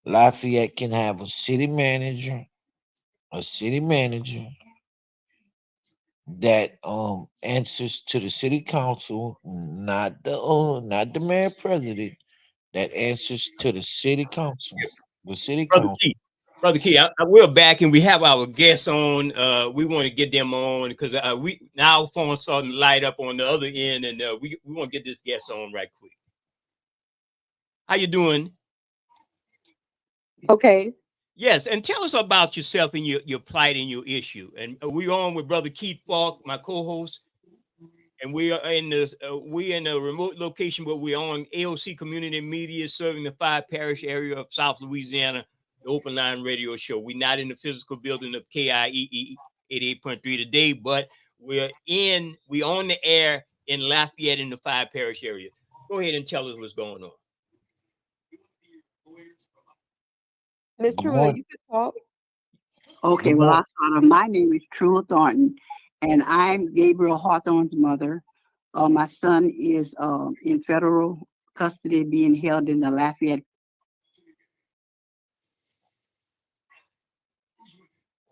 Lafayette can have a city manager that answers to the city council, not the mayor president, that answers to the city council. The city council. Brother Key, we're back and we have our guests on. We want to get them on because we now phone's starting to light up on the other end, and we want to get this guest on right quick. How you doing? Okay. Yes, and tell us about yourself and your plight and your issue. And we're on with Brother Keith Falk, my co-host, and we are in a remote location, but we're on AOC Community Media, serving the 5 parish area of South Louisiana, the Open Line Radio Show. We're not in the physical building of KIEE 88.3 today, but we're on the air in Lafayette in the 5 parish area. Go ahead and tell us what's going on. Miss Trula, you can talk. Okay, well, I'll start off. My name is Trula Thornton, and I'm Gabriel Hawthorne's mother. My son is in federal custody, being held in the Lafayette.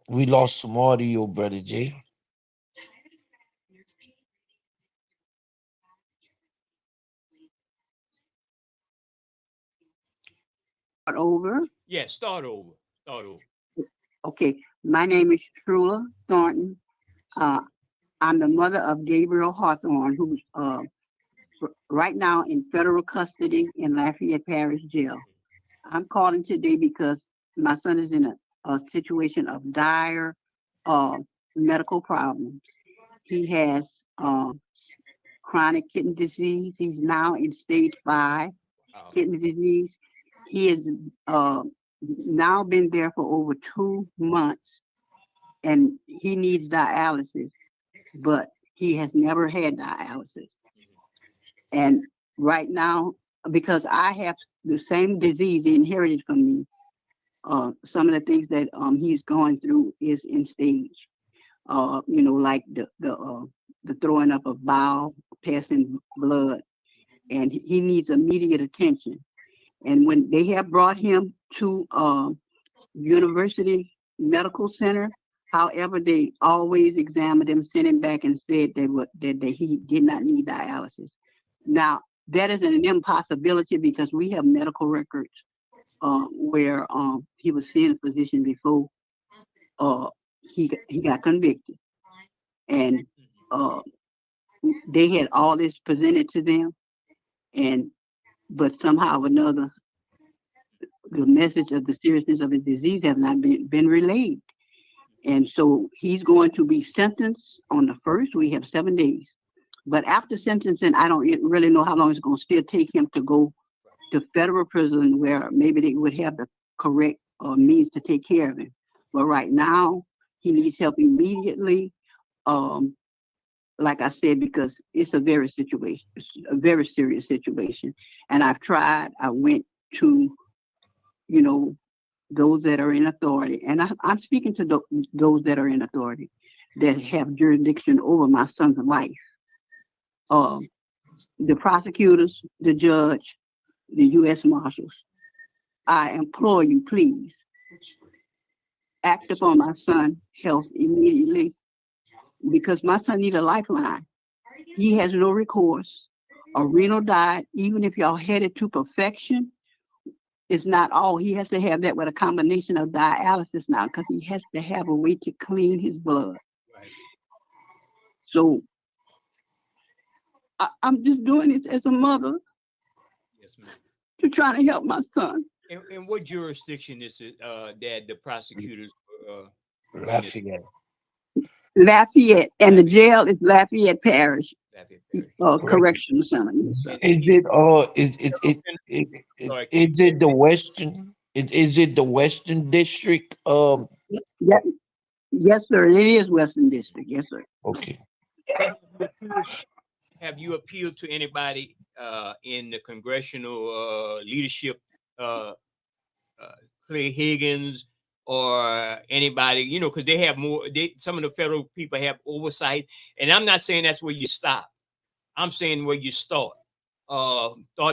We lost some audio, Brother Jay. Start over? Yes, start over. Okay, my name is Trula Thornton. I'm the mother of Gabriel Hawthorne, who's right now in federal custody in Lafayette Parish Jail. I'm calling today because my son is in a situation of dire medical problems. He has chronic kidney disease. He's now in stage 5 kidney disease. He has now been there for over 2 months and he needs dialysis, but he has never had dialysis. And right now, because I have the same disease inherited from me, some of the things that he's going through is in stage. Like the throwing up of bile, passing blood, and he needs immediate attention. And when they have brought him to University Medical Center, however, they always examined him, sent him back, and said that he did not need dialysis. Now, that is an impossibility because we have medical records where he was seeing a physician before he got convicted, and they had all this presented to them, but somehow or another, the message of the seriousness of his disease have not been relayed. And so he's going to be sentenced on the 1st. We have 7 days. But after sentencing, I don't really know how long it's going to still take him to go to federal prison where maybe they would have the correct means to take care of him. But right now, he needs help immediately. Like I said, because it's a very serious situation. And I've tried, I went to, those that are in authority. And I'm speaking to those that are in authority that have jurisdiction over my son's life. The prosecutors, the judge, the U.S. Marshals, I implore you, please, act upon my son's health immediately, because my son needs a lifeline. He has no recourse. A renal diet, even if y'all headed to perfection, is not all. He has to have that with a combination of dialysis now, because he has to have a way to clean his blood. Right. So I'm just doing this as a mother. Yes, ma'am. To try to help my son. And what jurisdiction is it that the prosecutors? Lafayette, and the jail is Lafayette Parish. Correctional center. Is it the Western? Is it the Western District? Yes, sir. It is Western District. Yes, sir. Okay. Have you appealed to anybody in the congressional leadership, Clay Higgins, or anybody, because they have more, some of the federal people have oversight. And I'm not saying that's where you stop. I'm saying where you start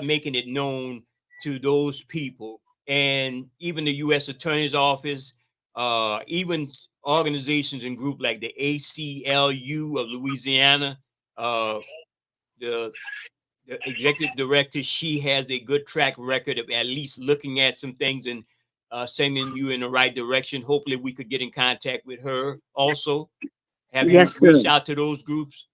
making it known to those people, and even the U.S. Attorney's Office, even organizations and groups like the ACLU of Louisiana, the executive director, she has a good track record of at least looking at some things and sending you in the right direction. Hopefully we could get in contact with her also. Have you reached out to those groups?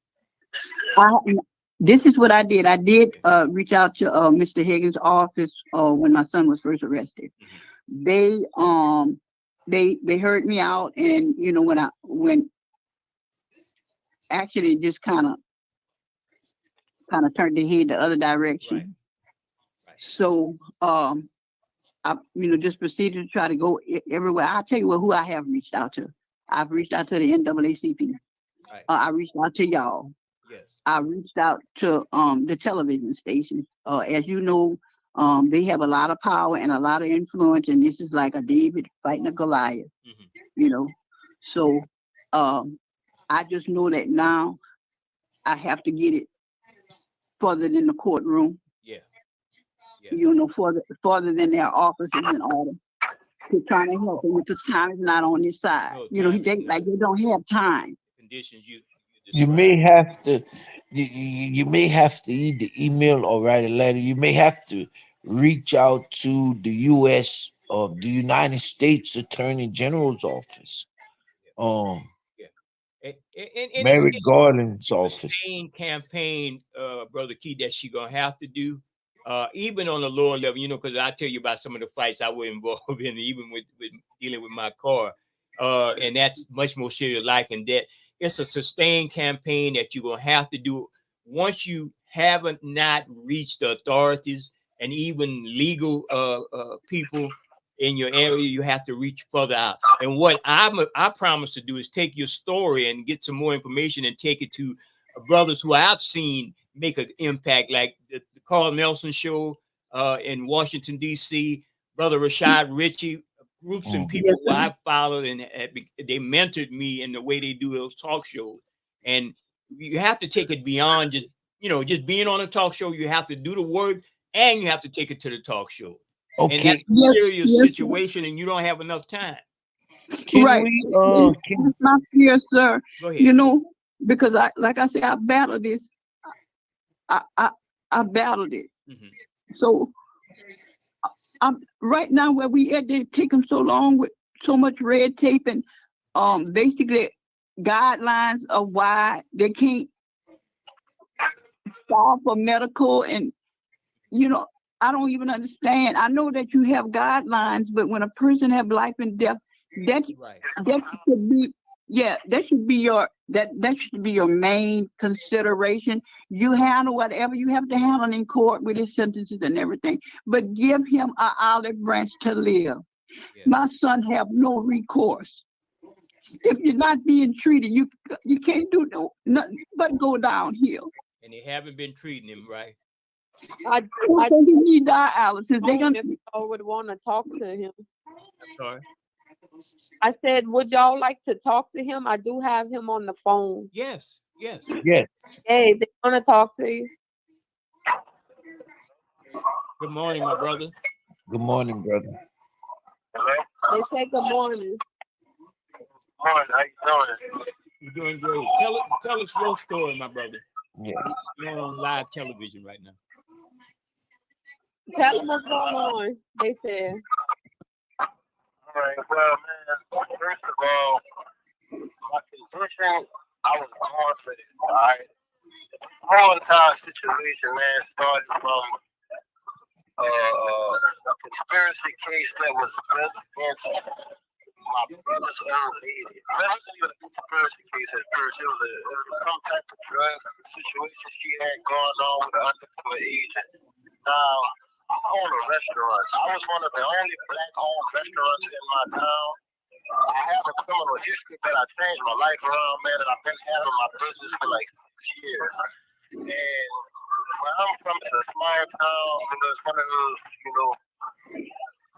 This is what I did. I did reach out to Mr. Higgins' office when my son was first arrested. Mm-hmm. They heard me out, and when actually just kind of turned their head the other direction. Right. So I just proceeded to try to go everywhere. I'll tell you who I have reached out to. I've reached out to the NAACP. Right. I reached out to y'all. Yes. I reached out to the television stations. As you know, they have a lot of power and a lot of influence, and this is like a David fighting a Goliath. Mm-hmm. So I just know that now I have to get it further than the courtroom. Yeah. Further than their offices in order to try to help them, because time is not on this side. No, they don't have time. Conditions you may have to you may have to either email or write a letter. You may have to reach out to the U.S. or the United States Attorney General's office. Merrick Garland's office. Campaign, Brother Key, that she gonna have to do, even on a lower level, because I tell you about some of the fights I was involved in, even with dealing with my car, and that's much more serious life and death. It's a sustained campaign that you're gonna have to do once you haven't not reached the authorities and even legal people in your area, you have to reach further out. And what I promise to do is take your story and get some more information and take it to brothers who I've seen make an impact, like the Carl Nelson show in Washington, D.C., Brother Rashad Ritchie, groups and people who I followed and they mentored me in the way they do those talk shows. And you have to take it beyond just, just being on a talk show. You have to do the work and you have to take it to the talk show. Okay. And that's a serious situation and you don't have enough time. Right. That's my fear, sir. Go ahead. You know, because like I said, I battled this. I battled it. Mm-hmm. So I'm right now where we at, they take them so long with so much red tape and basically guidelines of why they can't file for medical. And I don't even understand. I know that you have guidelines, but when a person have life and death, that should be that should be your main consideration. You handle whatever you have to handle in court with his sentences and everything, but give him an olive branch to live. My son have no recourse. If you're not being treated, you can't do nothing but go downhill. And they haven't been treating him right. I think he need dialysis. They're gonna. I would want to talk to him. Sorry. I said, would y'all like to talk to him? I do have him on the phone. Yes. Hey, they want to talk to you. Good morning, my brother. Good morning, brother. They say good morning. Morning, how you doing? You're doing great. Tell us your story, my brother. Yeah. You're on live television right now. Tell them what's going on. They said. All right, well, man, first of all, my condition, I was born for this, all right? The whole entire situation, man, started from a conspiracy case that was built against my brother's old lady. It wasn't even a conspiracy case at first. It was some type of drug situation she had going on with an undercover agent. Now, I own a restaurant. I was one of the only black-owned restaurants in my town. I have a criminal history that I changed my life around, man, and I've been having my business for like 6 years. And where I'm from, it's a small town. It's one of those,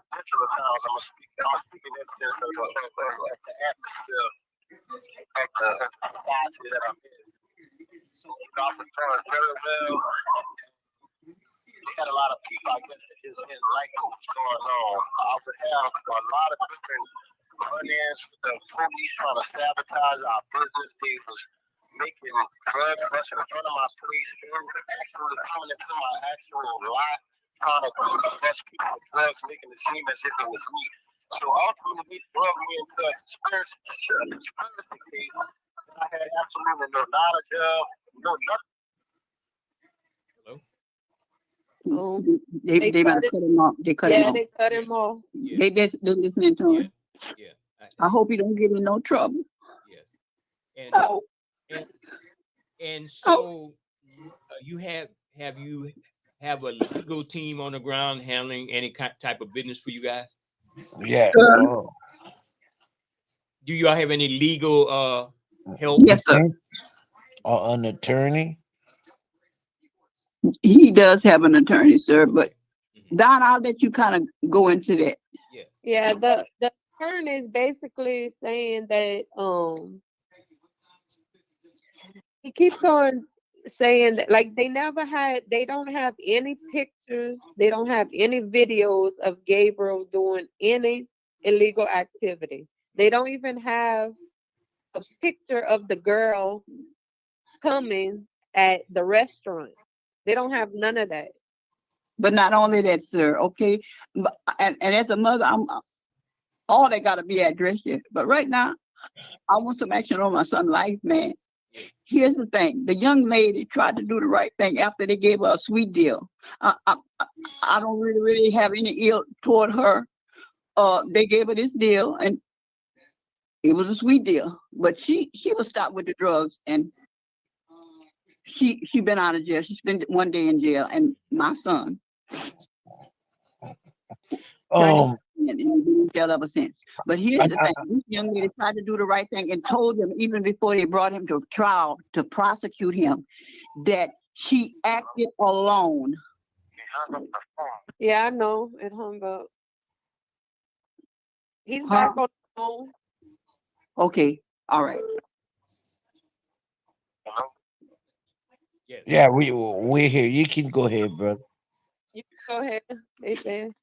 peninsula towns. I'm speaking in sense of the atmosphere of the society that I'm in. I'm doing very well. We had a lot of people, I guess, that just didn't like what was going on. I would have a lot of different run-ins with the police trying to sabotage our business. They was making drug busts in front of my police. They were actually coming into my actual lot, trying to bust people with drugs, making it seem as if it was me. So ultimately, they drug me into a conspiracy case. I had absolutely no knowledge of, no nothing. Hello? Oh, they cut him off. They cut him off. They cut him off. They listening to him. Yeah. I hope he don't get in no trouble. Yes. And and so you have a legal team on the ground handling any type of business for you guys? Yeah. Do y'all have any legal help? Yes, sir. Or an attorney? He does have an attorney, sir, but Don, I'll let you kind of go into that. Yeah, the attorney is basically saying that he keeps on saying that like they don't have any pictures, they don't have any videos of Gabriel doing any illegal activity. They don't even have a picture of the girl coming at the restaurant. They don't have none of that. But not only that, sir, okay? And as a mother, all that got to be addressed here. But right now, I want some action on my son's life, man. Here's the thing. The young lady tried to do the right thing after they gave her a sweet deal. I don't really have any ill toward her. They gave her this deal, and it was a sweet deal. But she was stopped with the drugs, and she been out of jail. She spent 1 day in jail, and my son. and they've been together ever since. But here's the thing: this young lady tried to do the right thing and told them even before they brought him to trial to prosecute him that she acted alone. Yeah, I know. It hung up. He's Huh? back on the phone. Okay, all right. Yes. Yeah, we're here. You can go ahead, brother. You can go ahead. They said.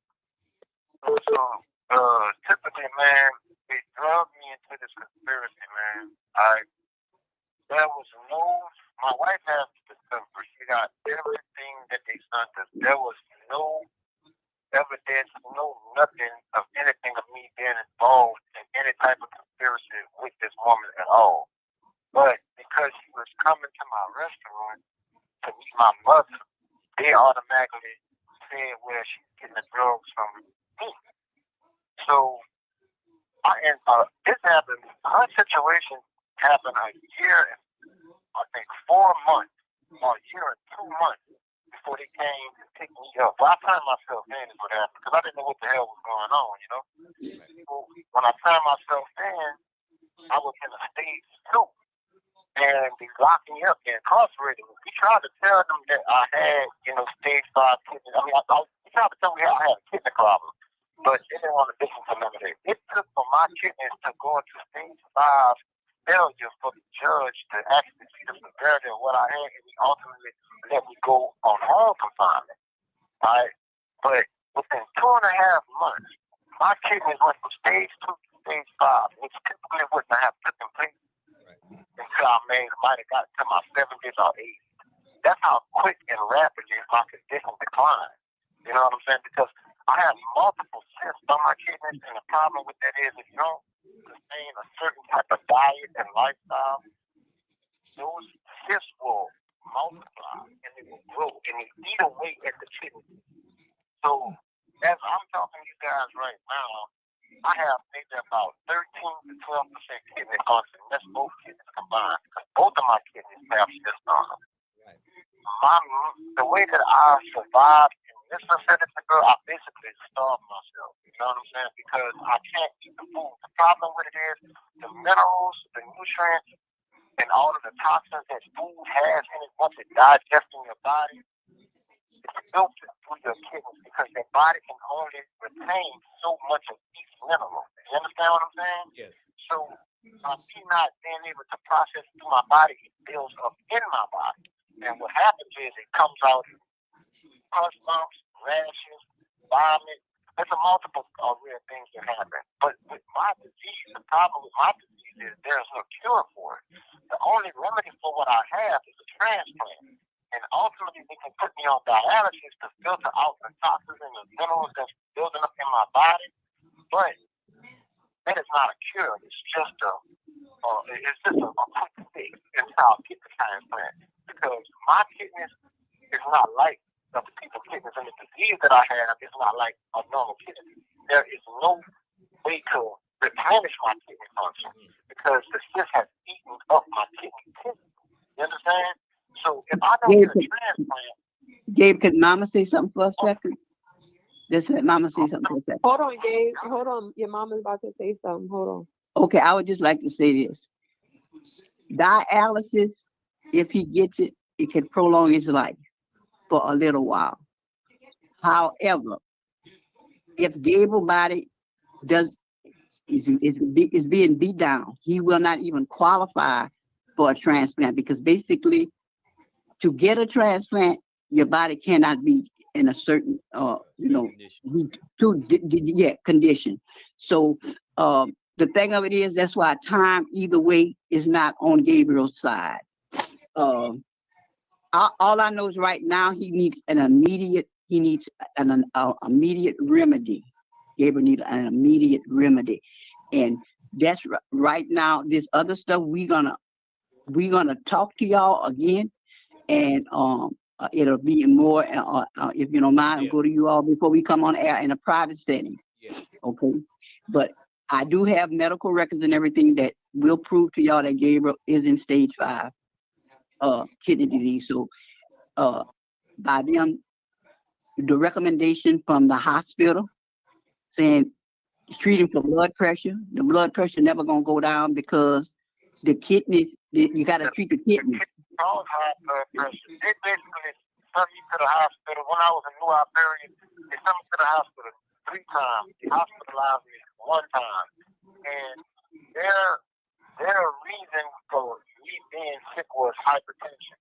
Typically, man, they drug me into this conspiracy, man. There was my wife has the discover. She got everything that they sent us. There was no evidence, no nothing of anything of me being involved in any type of conspiracy with this woman at all. But because she was coming to my restaurant to meet my mother, they automatically said where she's getting the drugs from me. So, this happened. Her situation happened a year and I think 4 months, or a year and 2 months before they came to pick me up. Well, I turned myself in is what happened because I didn't know what the hell was going on, you know. So when I turned myself in, I was in a stage 2, and they locked me up and incarcerated me. We tried to tell them that I had, stage 5 kidney. I mean, we tried to tell them I had a kidney problem, but they didn't want to listen to none of that. It took for my kidneys to go into stage 5 failure for the judge to actually see the severity of what I had, and he ultimately let me go on home confinement. All right, but within 2.5 months, my kidneys went from stage 2 to stage 5, which typically wouldn't have taken place until I might have got to my 70s or 80s. That's how quick and rapidly my condition declined. You know what I'm saying? Because I have multiple cysts on my kidneys, and the problem with that is if you don't sustain a certain type of diet and lifestyle, those cysts will multiply and they will grow and they eat away at the kidney. So as I'm talking to you guys right now, I have maybe about 13 to 12% kidney function. That's both kidneys combined because both of my kidneys have cysts on them. The way that I survived in this facility, girl, I basically starved myself. You know what I'm saying? Because I can't eat the food. The problem with it is the minerals, the nutrients, and all of the toxins that food has in it, once it digests in your body, it's filtered through your kidneys because your body can only retain so much of each mineral. You understand what I'm saying? Yes. So by me not being able to process through my body, it builds up in my body. And what happens is it comes out in pus bumps, rashes, vomit. There's a multiple real things that happen. But with my disease, the problem with my disease is there's no cure for it. The only remedy for what I have is a transplant. And ultimately, they can put me on dialysis to filter out the toxins and the minerals that's building up in my body. But that is not a cure. It's just a quick fix until I get the transplant. Because my kidneys is not like other people's kidneys, and the disease that I have is not like a normal kidney. There is no way to replenish my kidney function because the cyst has eaten up my kidney. You understand? So if I don't get a transplant, Gabe, could Mama say something for a second? Just let Mama say something for a second. Hold on, Gabe. Hold on. Your mama's about to say something. Hold on. Okay, I would just like to say this. Dialysis, if he gets it, it can prolong his life for a little while. However, if Gabriel's body is being beat down, he will not even qualify for a transplant because basically to get a transplant, your body cannot be in a certain condition. So the thing of it is that's why time either way is not on Gabriel's side. All I know is right now he needs an immediate remedy. Gabriel needs an immediate remedy, and that's right now. This other stuff we're gonna talk to y'all again, and it'll be more. If you don't mind, I'll go to you all before we come on air in a private setting. Okay, but I do have medical records and everything that will prove to y'all that Gabriel is in stage 5 kidney disease. So by them, the recommendation from the hospital saying treating for blood pressure. The blood pressure never gonna go down because the kidneys, you gotta treat the kidneys. Cause high blood pressure. They basically sent me to the hospital when I was in New Iberia. They sent me to the hospital 3 times. They hospitalized me 1 time, and their reason for me being sick was hypertension.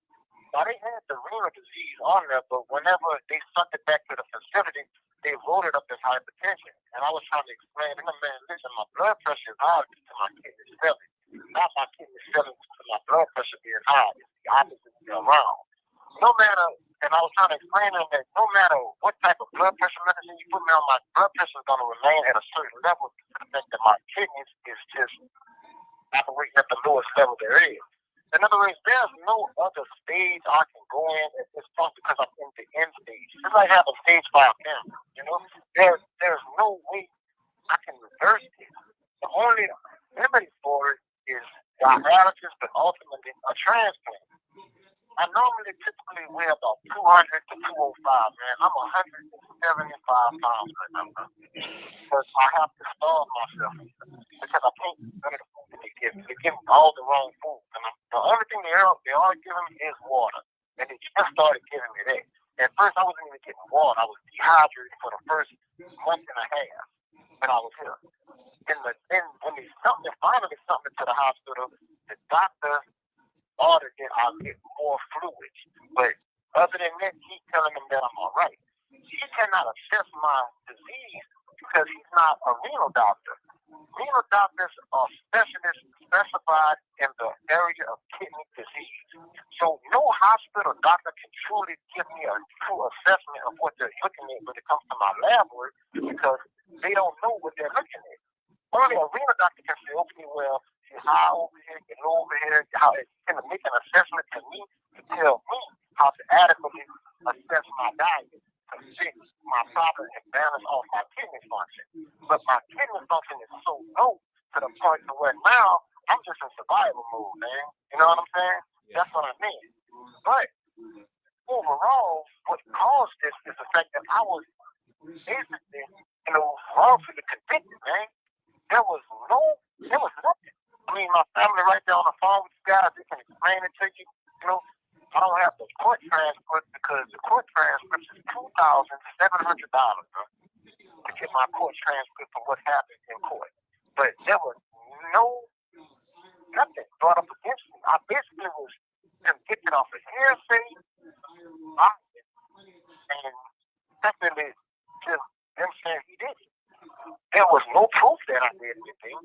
Now they had the renal disease on there, but whenever they sent it back to the facility, they wrote it up as hypertension. And I was trying to explain to them, man, listen, my blood pressure is high due to my kidneys failing. Not my kidneys failing due to my blood pressure being high. It's the opposite way around. No matter, and I was trying to explain to them that no matter what type of blood pressure medicine you put me on, my blood pressure is going to remain at a certain level due to the fact that my kidneys is just operating at the lowest level there is. In other words, there's no other stage I can go in at this point because I'm in the end stage. It's like having stage 5 cancer. You know, there's no way I can reverse it. The only remedy for it is dialysis, but ultimately a transplant. I normally typically weigh about 200 to 205, man. I'm 175 pounds right now. Because I have to starve myself because I can't eat none of the food that they give me. They give me all the wrong food. And the only thing they are giving me is water. And they just started giving me that. At first, I wasn't even getting water. I was dehydrated for the first month and a half when I was here. And then when they finally sent me to the hospital, the doctor ordered that I get more fluids. But other than that, he's telling them that I'm all right. He cannot assess my disease because he's not a renal doctor. Renal doctors are specialists specified in the area of kidney disease. So no hospital doctor can truly give me a true assessment of what they're looking at when it comes to my lab work because they don't know what they're looking at. Only a renal doctor can say, okay, well, you're high over here, you're low over here, how it can make an assessment to me to tell me how to adequately assess my diet to fix my problem and balance off my kidney function. But my kidney function is so low to the point to where now I'm just in survival mode, man. You know what I'm saying? That's what I mean. But overall, what caused this is the fact that I was basically, wrongfully convicted, man. There was nothing. I mean, my family right there on the phone with you guys, they can explain it to you. You know, I don't have the court transcript because the court transcript is $2,700 to get my court transcript for what happened in court. But there was nothing brought up against me. I basically was convicted off of hearsay, and technically just them saying he did it. There was no proof that I did anything.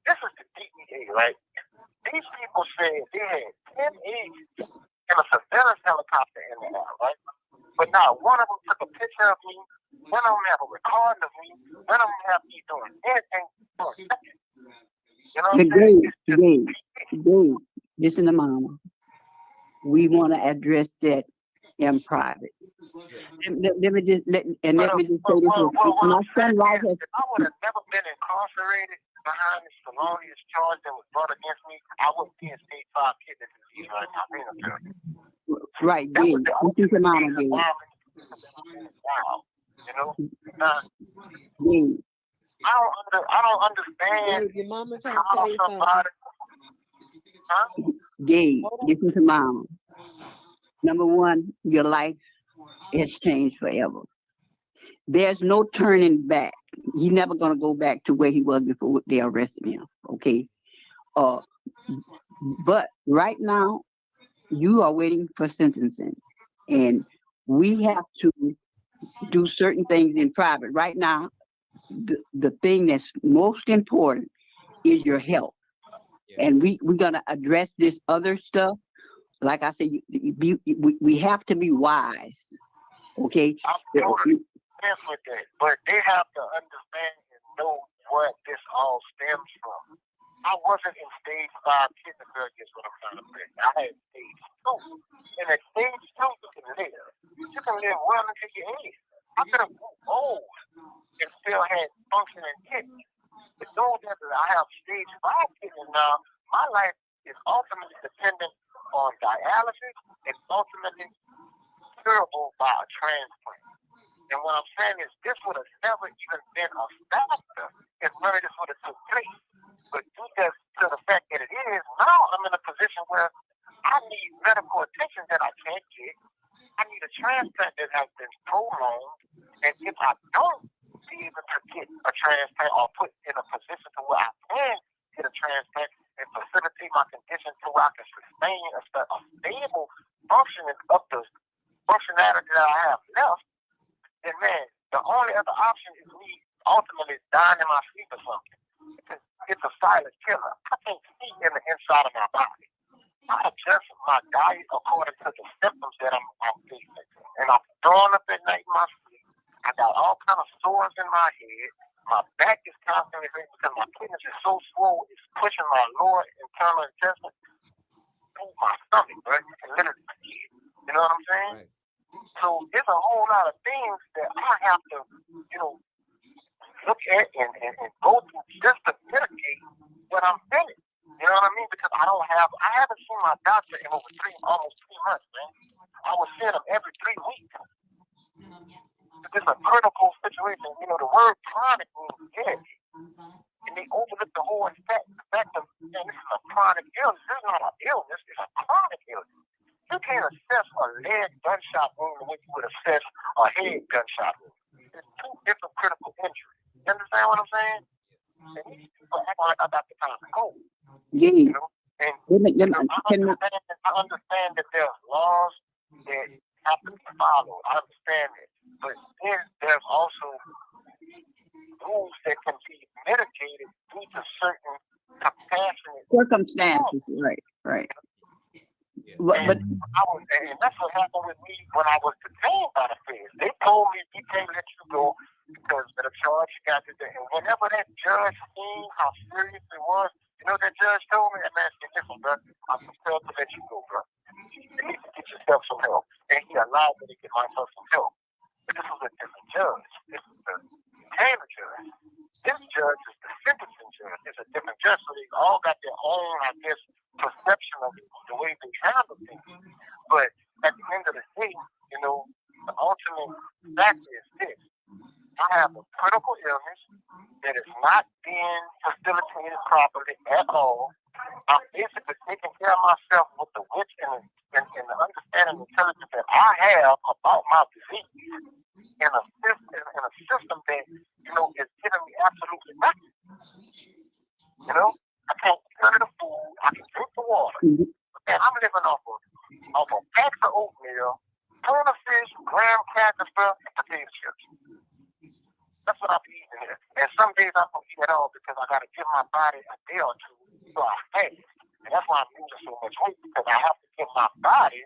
This is the DEA, right? These people said they had 10 agents in a surveillance helicopter in the air, right? But now one of them took a picture of me, none of them have a recording of me, none of them have me doing anything for a second. You know what I'm saying? Dave, listen to Mama. We want to address that in private. Let me just say this. My son Life has. If I would have never been incarcerated behind this felonious charge that was brought against me, I wouldn't be in stage 5 kidney disease right now. Right, Dave. Listen to Mama, Dave. You know, Dave. I don't understand. Your mama trying to tell you somebody. Huh? Dave, listen to Mama. Number one, your life has changed forever. There's no turning back. He's never going to go back to where he was before they arrested him. Okay. But right now, you are waiting for sentencing, and we have to do certain things in private. Right now, the thing that's most important is your health, and we're going to address this other stuff. Like I said, we have to be wise. Okay. I'm totally with that, but they have to understand and know where this all stems from. I wasn't in stage 5 kidney failure, is what I'm trying to say. I had stage 2. And at stage 2, you can live. You can live well until your age. I could have grew old and still had functioning kidneys. But knowing that I have stage 5 kidneys now, my life is ultimately dependent on dialysis and ultimately curable by a transplant. And what I'm saying is this would have never even been a factor if murders would have took place. But due to the fact that it is, now I'm in a position where I need medical attention that I can't get. I need a transplant that has been prolonged. And if I don't be able to get a transplant or put in a position to where I can get a transplant and facilitate my condition to where I can sustain a stable functioning of the functionality that I have left, then man, the only other option is me ultimately dying in my sleep or something. It's a silent killer. I can't see in the inside of my body. I adjust my diet according to the symptoms that I'm facing. And I'm throwing up at night in my sleep. I got all kind of sores in my head. My back is constantly hurting because my kidneys are so swollen. It's pushing my lower internal intestine through my stomach, bro. You can literally see it. You know what I'm saying? Right. So there's a whole lot of things that I have to, look at and go through just to mitigate what I'm feeling. You know what I mean? Because I haven't seen my doctor in almost 3 months, man. I was seeing him every 3 weeks. It's a critical situation. The word chronic means dead. And they overlook the whole fact of, man, this is a chronic illness. This is not an illness, it's a chronic illness. You can't assess a leg gunshot wound the way you would assess a head gunshot wound. It's 2 different critical injuries. You understand what I'm saying? And these people act like I got the time to go. Yeah. And I understand that there's laws that have to be followed. I understand it. But then there's also rules that can be mitigated due to certain compassionate circumstances. Right. And that's what happened with me when I was detained by the feds. They told me we can't let you go because of the charge you got today. And whenever that judge seen how serious it was, that judge told me, man, listen, bro, I'm compelled to let you go, bro. You need to get yourself some help. And he allowed me to get myself some help. But this was a different judge. This is the detainer judge. This judge is the sentencing judge. It's a different judge. So they all got their own, I guess, perception of the way they handle things. But at the end of the day, the ultimate fact is this. I have a critical illness that is not being facilitated properly at all. I'm basically taking care of myself with the wits and the understanding and intelligence that I have about my disease in a system that, is giving me absolutely nothing. I can't eat none of the food. I can drink the water. And I'm living off of packs of oatmeal, tuna fish, graham crackers, and potato chips. That's what I'm eating here. And some days I don't eat at all because I got to give my body a day or two so I fast. And that's why I'm losing so much weight, because I have to give my body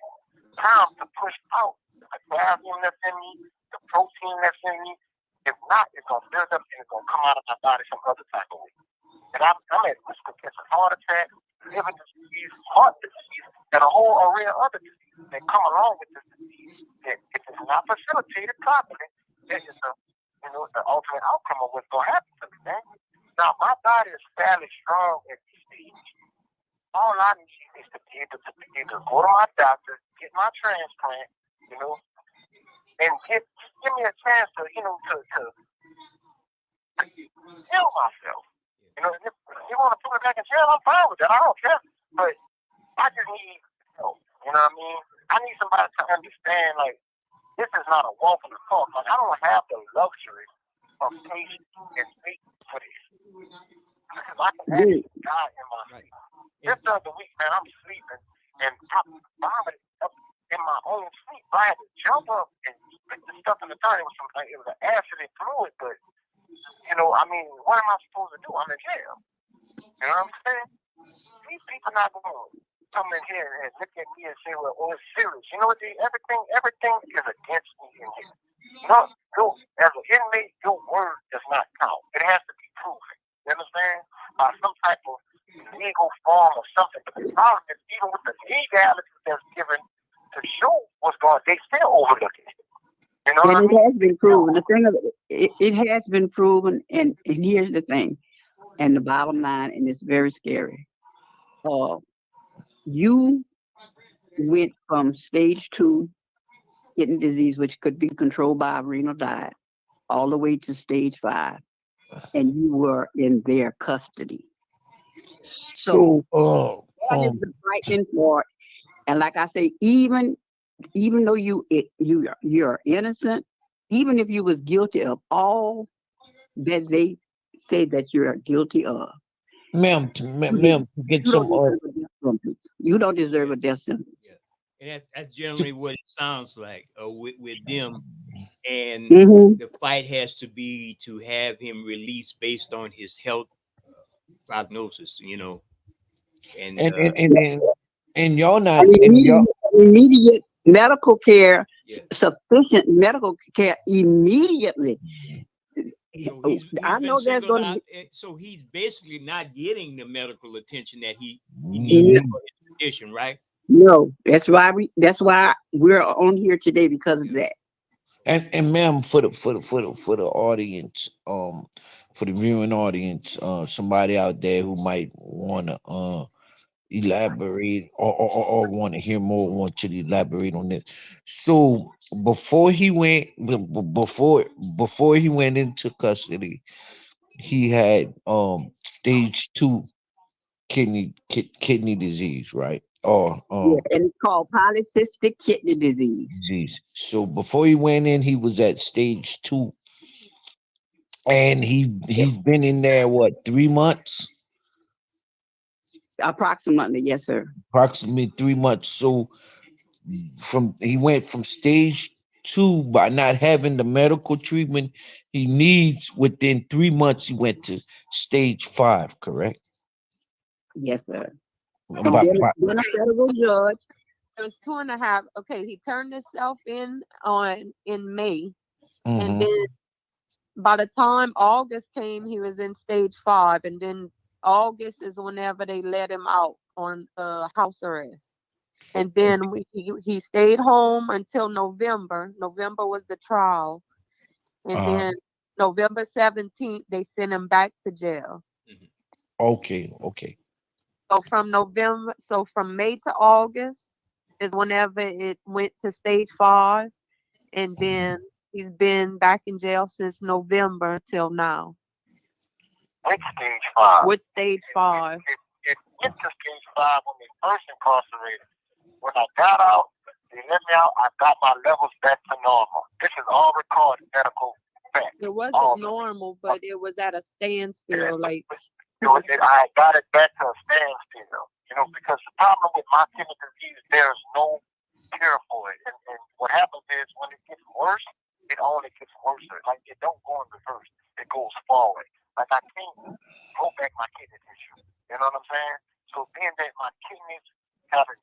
time to push out the calcium that's in me, the protein that's in me. If not, it's going to build up and it's going to come out of my body some other type of way. And I'm at risk of catching heart attack, liver disease, heart disease, and a whole array of other diseases that come along with this disease that if it's not facilitated properly, that is the ultimate outcome of what's going to happen to me, man. Now, my body is fairly strong at this stage. All I need is to be able to go to my doctor, get my transplant, and give me a chance to, to heal myself. If you want to put me back in jail, I'm fine with that. I don't care. But I just need help. You know what I mean? I need somebody to understand, like, this is not a walk in the park. Like, I don't have the luxury of patience and waiting for this. Because I can actually die in my sleep. This other week, man, I'm sleeping and I'm vomiting up in my own sleep. I had to jump up and pick the stuff in the toilet. It was an acid and fluid, but what am I supposed to do? I'm in jail. You know what I'm saying? These people not going to come in here and look at me and say, well, it's serious. You know what? Everything is against me in here. As an inmate, your word does not count. It has to be proven. You understand? By some type of legal form or something. But the problem is, even with the legality that's given to show what's going on, they still overlook it. You know and it has been proven. The thing of it has been proven, and here's the thing, and the bottom line, and it's very scary. You went from stage 2 kidney disease, which could be controlled by a renal diet, all the way to stage 5, and you were in their custody. So that is the frightening part. And like I say, even though you're innocent, even if you was guilty of all that they say that you're guilty of, ma'am, to get some you don't deserve a death sentence. Yeah. And that's generally what it sounds like with them. And the fight has to be to have him released based on his health prognosis, you know. And y'all not immediate medical care, sufficient medical care immediately. So I know there's going to be. So he's basically not getting the medical attention that he needs for his condition, right? No, that's why we're on here today, because of that. And ma'am, for the audience, for the viewing audience, somebody out there who might want to elaborate or want to hear more, want you to elaborate on this. So before he went into custody, he had stage 2 kidney disease, right? Or and it's called polycystic kidney disease. So before he went in, he was at stage 2, and he's been in there 3 months? Approximately, yes, sir. Approximately 3 months. So he went from stage 2 by not having the medical treatment he needs. Within 3 months, he went to stage 5, correct? Yes, sir. And By then a federal judge. It was 2.5. Okay, he turned himself in May, Mm-hmm. and then by the time August came, he was in stage 5, and then August is whenever they let him out on house arrest. And then he stayed home until November. November was the trial, and then November 17th they sent him back to jail. Okay. So from May to August is whenever it went to stage 5, and then he's been back in jail since November till now. With stage 5. With stage 5. It went to stage 5 when they first incarcerated. When I got out, they let me out, I got my levels back to normal. This is all recorded medical fact. It wasn't normal, but it was at a standstill. I got it back to a standstill, because the problem with my kidney disease, there's no cure for it. And what happens is when it gets worse, it only gets worse. Like, it don't go in reverse. It goes forward. Like, I can't grow back my kidney tissue. You know what I'm saying? So being that my kidneys have it,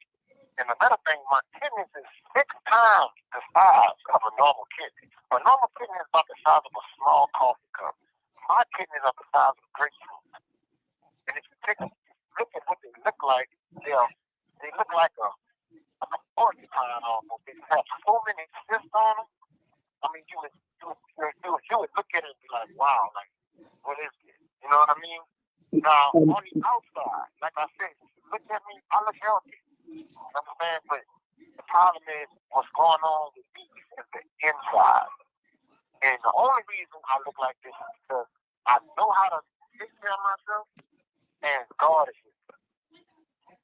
and another thing, my kidneys is 6 times the size of a normal kidney. A normal kidney is about the size of a small coffee cup. My kidneys are the size of grapefruit. And if you look at what they look like, they look like a porcupine almost. They have so many cysts on them. I mean, you would look at it and be like, wow, like, what is this? You know what I mean? Now, on the outside, like I said, look at me, I look healthy. You know what I'm saying? But the problem is what's going on with me is the inside. And the only reason I look like this is because I know how to take care of myself, and God is with me.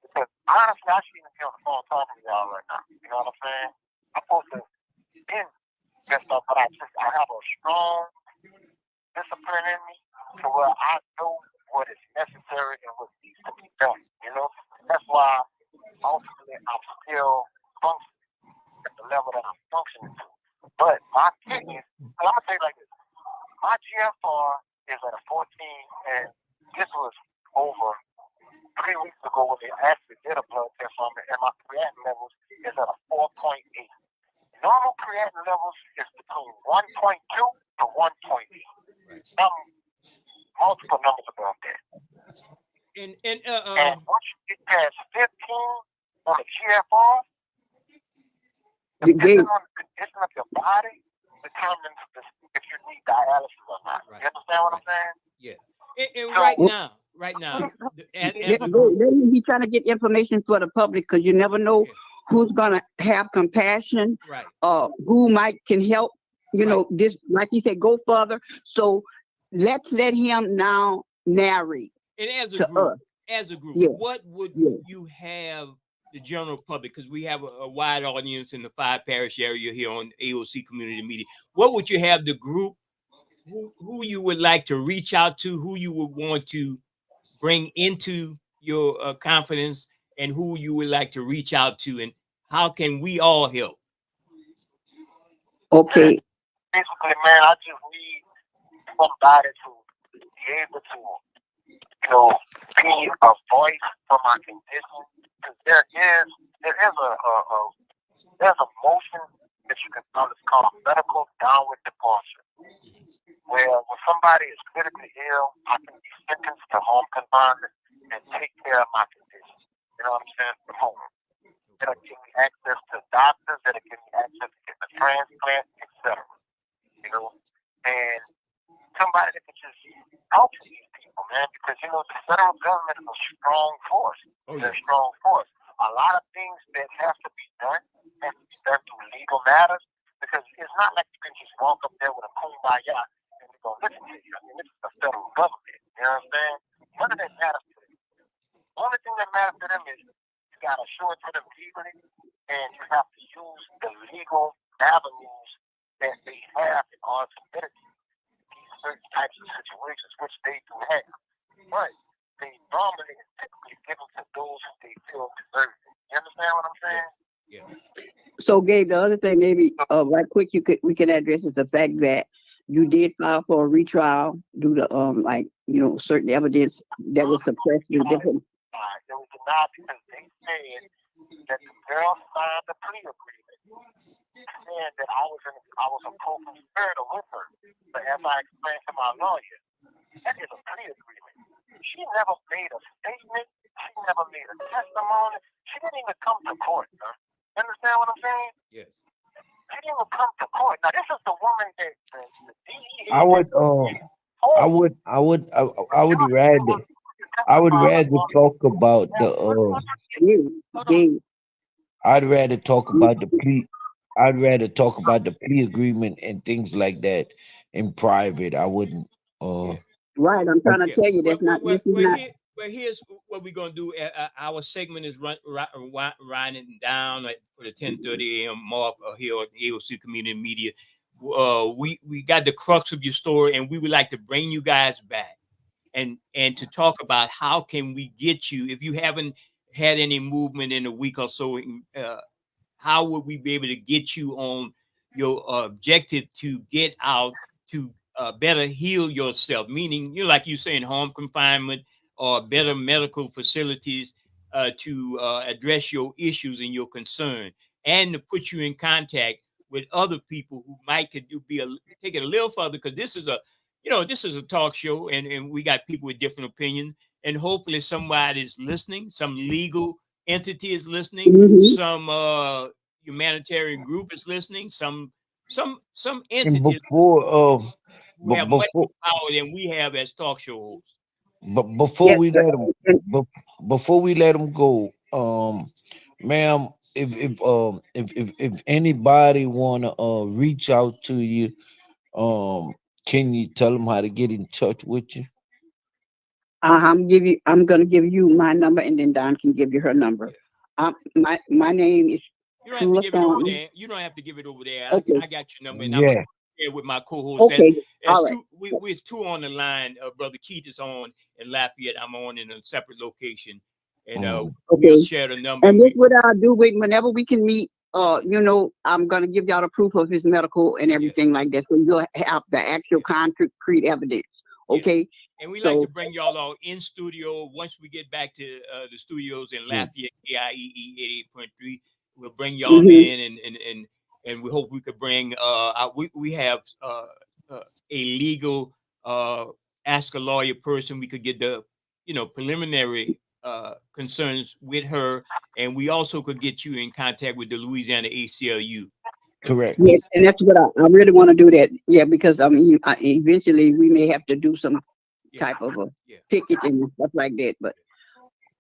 Because honestly, I shouldn't even be on the phone talking to y'all right now. You know what I'm saying? I'm supposed to end that stuff, but I have a strong discipline in me to where I know what is necessary and what needs to be done. That's why ultimately I'm still functioning at the level that I'm functioning to. But my kidneys, I'm gonna say it like this: my GFR is at a 14, and this was over 3 weeks ago when they actually did a blood test on me, and my creatinine levels is at a 4.8. Normal creatinine levels is between 1.2 to 1.8. Multiple numbers above that. And once you get past 15 on the GFR, the condition of your body determines if you need dialysis or not. Right. You understand what I'm saying? Yeah. And right now, he's trying to get information for the public, because you never know who's gonna have compassion, Right. who can help, this, like you said, go further. So let's let him now narrate And as a to group, us. Yeah. what would Yeah. you have the general public, because we have a wide audience in the 5 parish area here on AOC Community Media. What would you have the group, who you would like to reach out to, who you would want to bring into your confidence, and who you would like to reach out to, and how can we all help? Okay. Basically, man, I just need somebody to be able to, be a voice for my condition. Because there's a motion that you can call, it's called medical downward departure, where when somebody is critically ill, I can be sentenced to home confinement and take care of my condition. You know what I'm saying? From home. That'll give me access to doctors, that'll give me access to getting a transplant, etc. And somebody that can just talk to these people, man, because the federal government is a strong force. It's a strong force. A lot of things that have to be done through legal matters, because it's not like you can just walk up there with a kumbaya and they're going to listen to you. I mean, this is the federal government. You know what I'm saying? None of that matters to them. The only thing that matters to them is you got to show it to them legally, and you have to use the legal avenues that they have in order to mitigate these certain types of situations, which they do have. But they normally and typically give them to those who they feel deserve it. You understand what I'm saying? Yeah. So, Gabe, the other thing, maybe right quick, we can address is the fact that you did file for a retrial due to certain evidence that was suppressed in different. It was denied because they said that the girl signed a plea agreement saying that I was a co-conspirator with her. But as I explained to my lawyer, that is a plea agreement. She never made a statement. She never made a testimony. She didn't even come to court, sir. You understand what I'm saying? Yes. She didn't even come to court. Now, this is the woman that the DEA. I would rather talk about I'd rather talk about the plea. I'd rather talk about the plea agreement and things like that in private. I wouldn't. Right, I'm trying to tell you that's not. This is not. But here's what we're gonna do. Our segment is winding down for the 10:30 a.m. mark here on AOC Community Media. We got the crux of your story, and we would like to bring you guys back and to talk about how can we get you, if you haven't had any movement in a week or so, how would we be able to get you on your objective to get out to better heal yourself, meaning like you saying, home confinement or better medical facilities to address your issues and your concern, and to put you in contact with other people who might take it a little further, because this is a talk show, and we got people with different opinions, and hopefully somebody's listening, some legal entity is listening, some humanitarian group is listening, some entities who have much more power than we have as talk show hosts. But before we let them go, ma'am, if anybody wanna reach out to you, can you tell them how to get in touch with you? I'm gonna give you my number, and then Don can give you her number. My name is. You don't have to give it over there. You don't have to give it over there. Okay. I got your number, and I'm gonna share with my co-host. Okay. All right. We're two on the line. Brother Keith is on in Lafayette. I'm on in a separate location, and we'll share the number. And this what I'll do whenever we can meet. I'm gonna give y'all the proof of his medical and everything like that, so you'll have the actual concrete evidence. Okay. And we like to bring y'all all in studio once we get back to the studios in Lafayette, KIEE 88.3. We'll bring y'all in, and we hope we could bring. We have a legal ask a lawyer person. We could get the preliminary concerns with her, and we also could get you in contact with the Louisiana ACLU. Correct. Yes, and that's what I really want to do that. Yeah, because eventually we may have to do some type of a picketing and stuff like that. But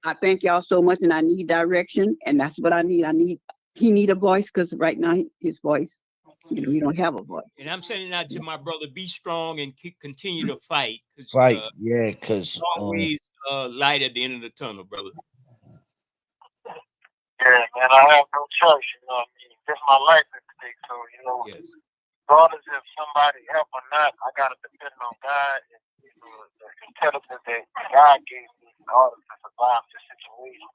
I thank y'all so much, and I need direction, and that's what I need. I need he need a voice because right now his voice, he don't have a voice. And I'm sending out to my brother, be strong and continue to fight. Fight, yeah, because always light at the end of the tunnel, brother. Yeah, man, I have no choice, you know what I mean? This is my life at stake, so, regardless if somebody help or not, I got to depend on God and the intelligence that God gave me in order to survive this situation.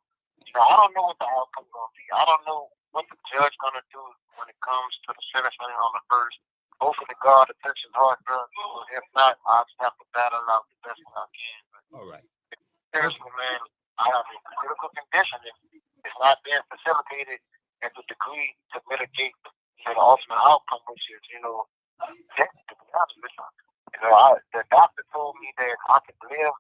I don't know what the outcome is going to be. I don't know what the judge going to do when it comes to the sentencing on the first. Hopefully God attention hard drugs. If not, I'll just have to battle out the best I can. But all right. Seriously, man, I have a critical condition. It's not being facilitated at the degree to mitigate the ultimate outcome, which is, death, to be honest with you. The doctor told me that I could live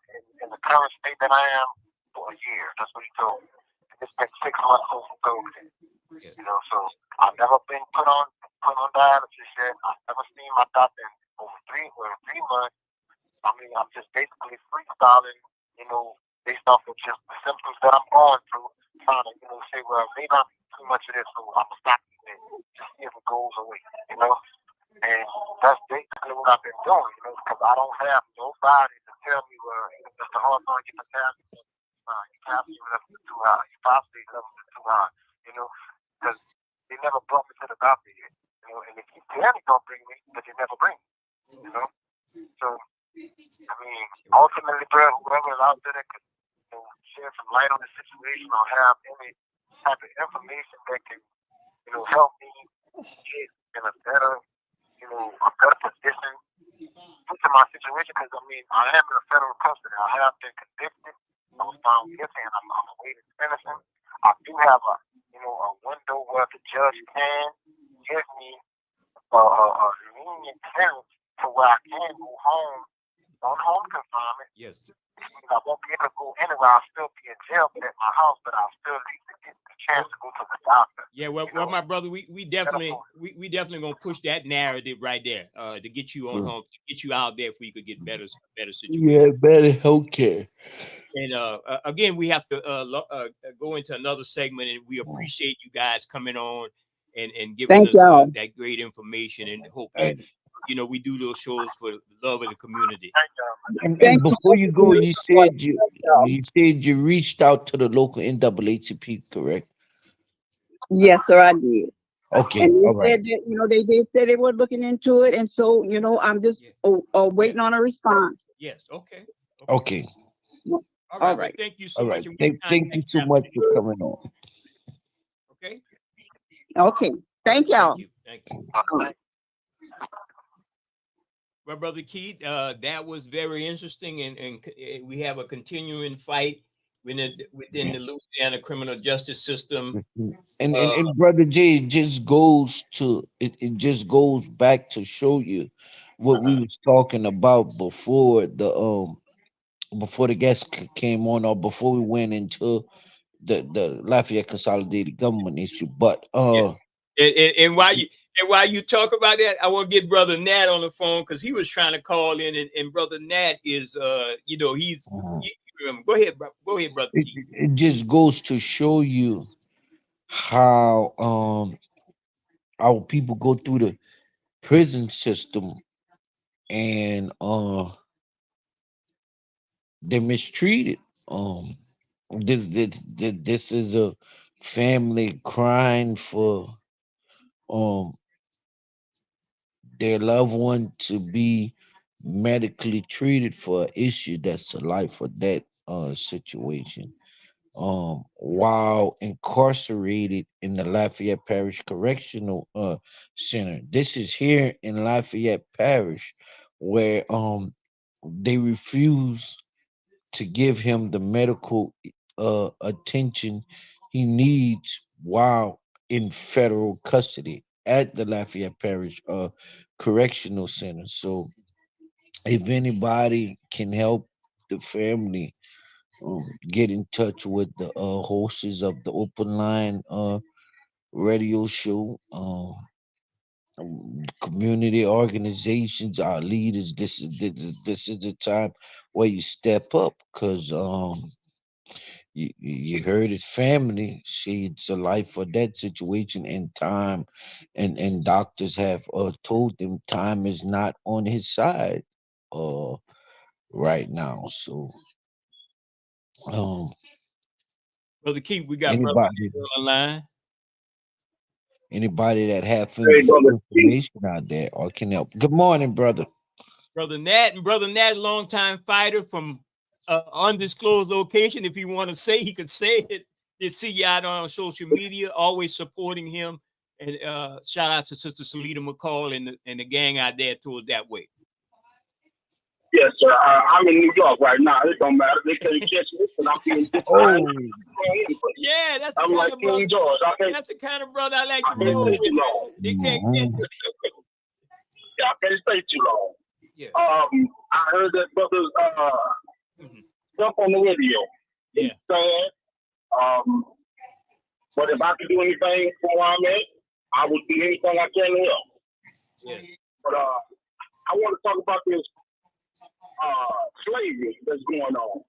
in the current state that I am for a year. That's what he told me. It's been 6 months since he told me that. So I've never been put on dialysis yet. I've never seen my doctor in over 3 months. I mean, I'm just basically freestyling, based off of just the symptoms that I'm going through, trying to, say, well, maybe I'm too much of this, so I'm gonna stop eating it, just see if it goes away, And that's basically what I've been doing, because I don't have nobody to tell me, well, Mr. Hawthorne, your potassium levels are too high, your phosphate levels are too high, because they never brought me to the doctor yet, and they keep saying they're gonna bring me, but they never bring me, So, I mean, ultimately, bro, whoever is out there that could shed some light on the situation or have any type of information that can, help me get in a better position due to my situation, because, I mean, I am in a federal custody. I have been convicted. I was found guilty, and I'm awaiting sentencing. I do have a window where the judge can give me a lenient sentence to where I can go home on home confinement. Yes. I won't be able to go anywhere. I'll still be in jail at my house, but I'll still need to get the chance to go to the doctor. Yeah, well, my brother, we definitely gonna push that narrative right there, to get you on home, to get you out there, if we could get better situation. Yeah, better healthcare. And again, we have to go into another segment, and we appreciate you guys coming on and giving us that great information, and hope that we do those shows for the love of the community. And before you go, you said you reached out to the local NAACP, correct? Yes, sir, I did. Okay, and they all right. said that, they did say they were looking into it, and so, I'm just waiting on a response. Yes, okay. Okay. All right. Thank you so All much. right. Thank you so much for coming on. Okay. Okay. Thank y'all. Thank you. Well, Brother Keith, that was very interesting, and we have a continuing fight within the Louisiana criminal justice system. And Brother Jay, it just goes back to show you what we was talking about before the guest came on, or before we went into the Lafayette Consolidated Government issue. But and while you talk about that, I want to get Brother Nat on the phone, because he was trying to call in, and Brother Nat is he's go ahead, Brother Keith. It just goes to show you how our people go through the prison system, and they're mistreated. This is a family crying for their loved one to be medically treated for an issue that's a life or death situation. While incarcerated in the Lafayette Parish Correctional Center. This is here in Lafayette Parish, where they refuse to give him the medical attention he needs while in federal custody at the Lafayette Parish Correctional Center. So if anybody can help the family, get in touch with the hosts of the Open Line radio show, community organizations, our leaders. This is the time where you step up, because You heard his family say it's a life or death situation, and time, and doctors have told him time is not on his side uh right now. So um Brother Keith, we got brother anybody on the line. anybody that have Hey, brother. information out there or can help. Good morning, brother. Brother Nat, longtime fighter from undisclosed location. If you want to say, he could say it. You see you out on social media, always supporting him. And shout out to Sister Salita McCall and the gang out there towards that way. Yes, sir. I'm in New York right now. It don't matter. They can't catch me, and I'm being Yeah, that's the I'm kind like of brother. King George. That's the kind of brother I like I to can't roll stay with. too long. They can't get Yeah, I can't stay too long. Yeah. I heard that brothers stuff on the radio. Yeah. It's sad. But if I could do anything for where I'm at, I would do anything I can to help. Yes. But I want to talk about this slavery that's going on.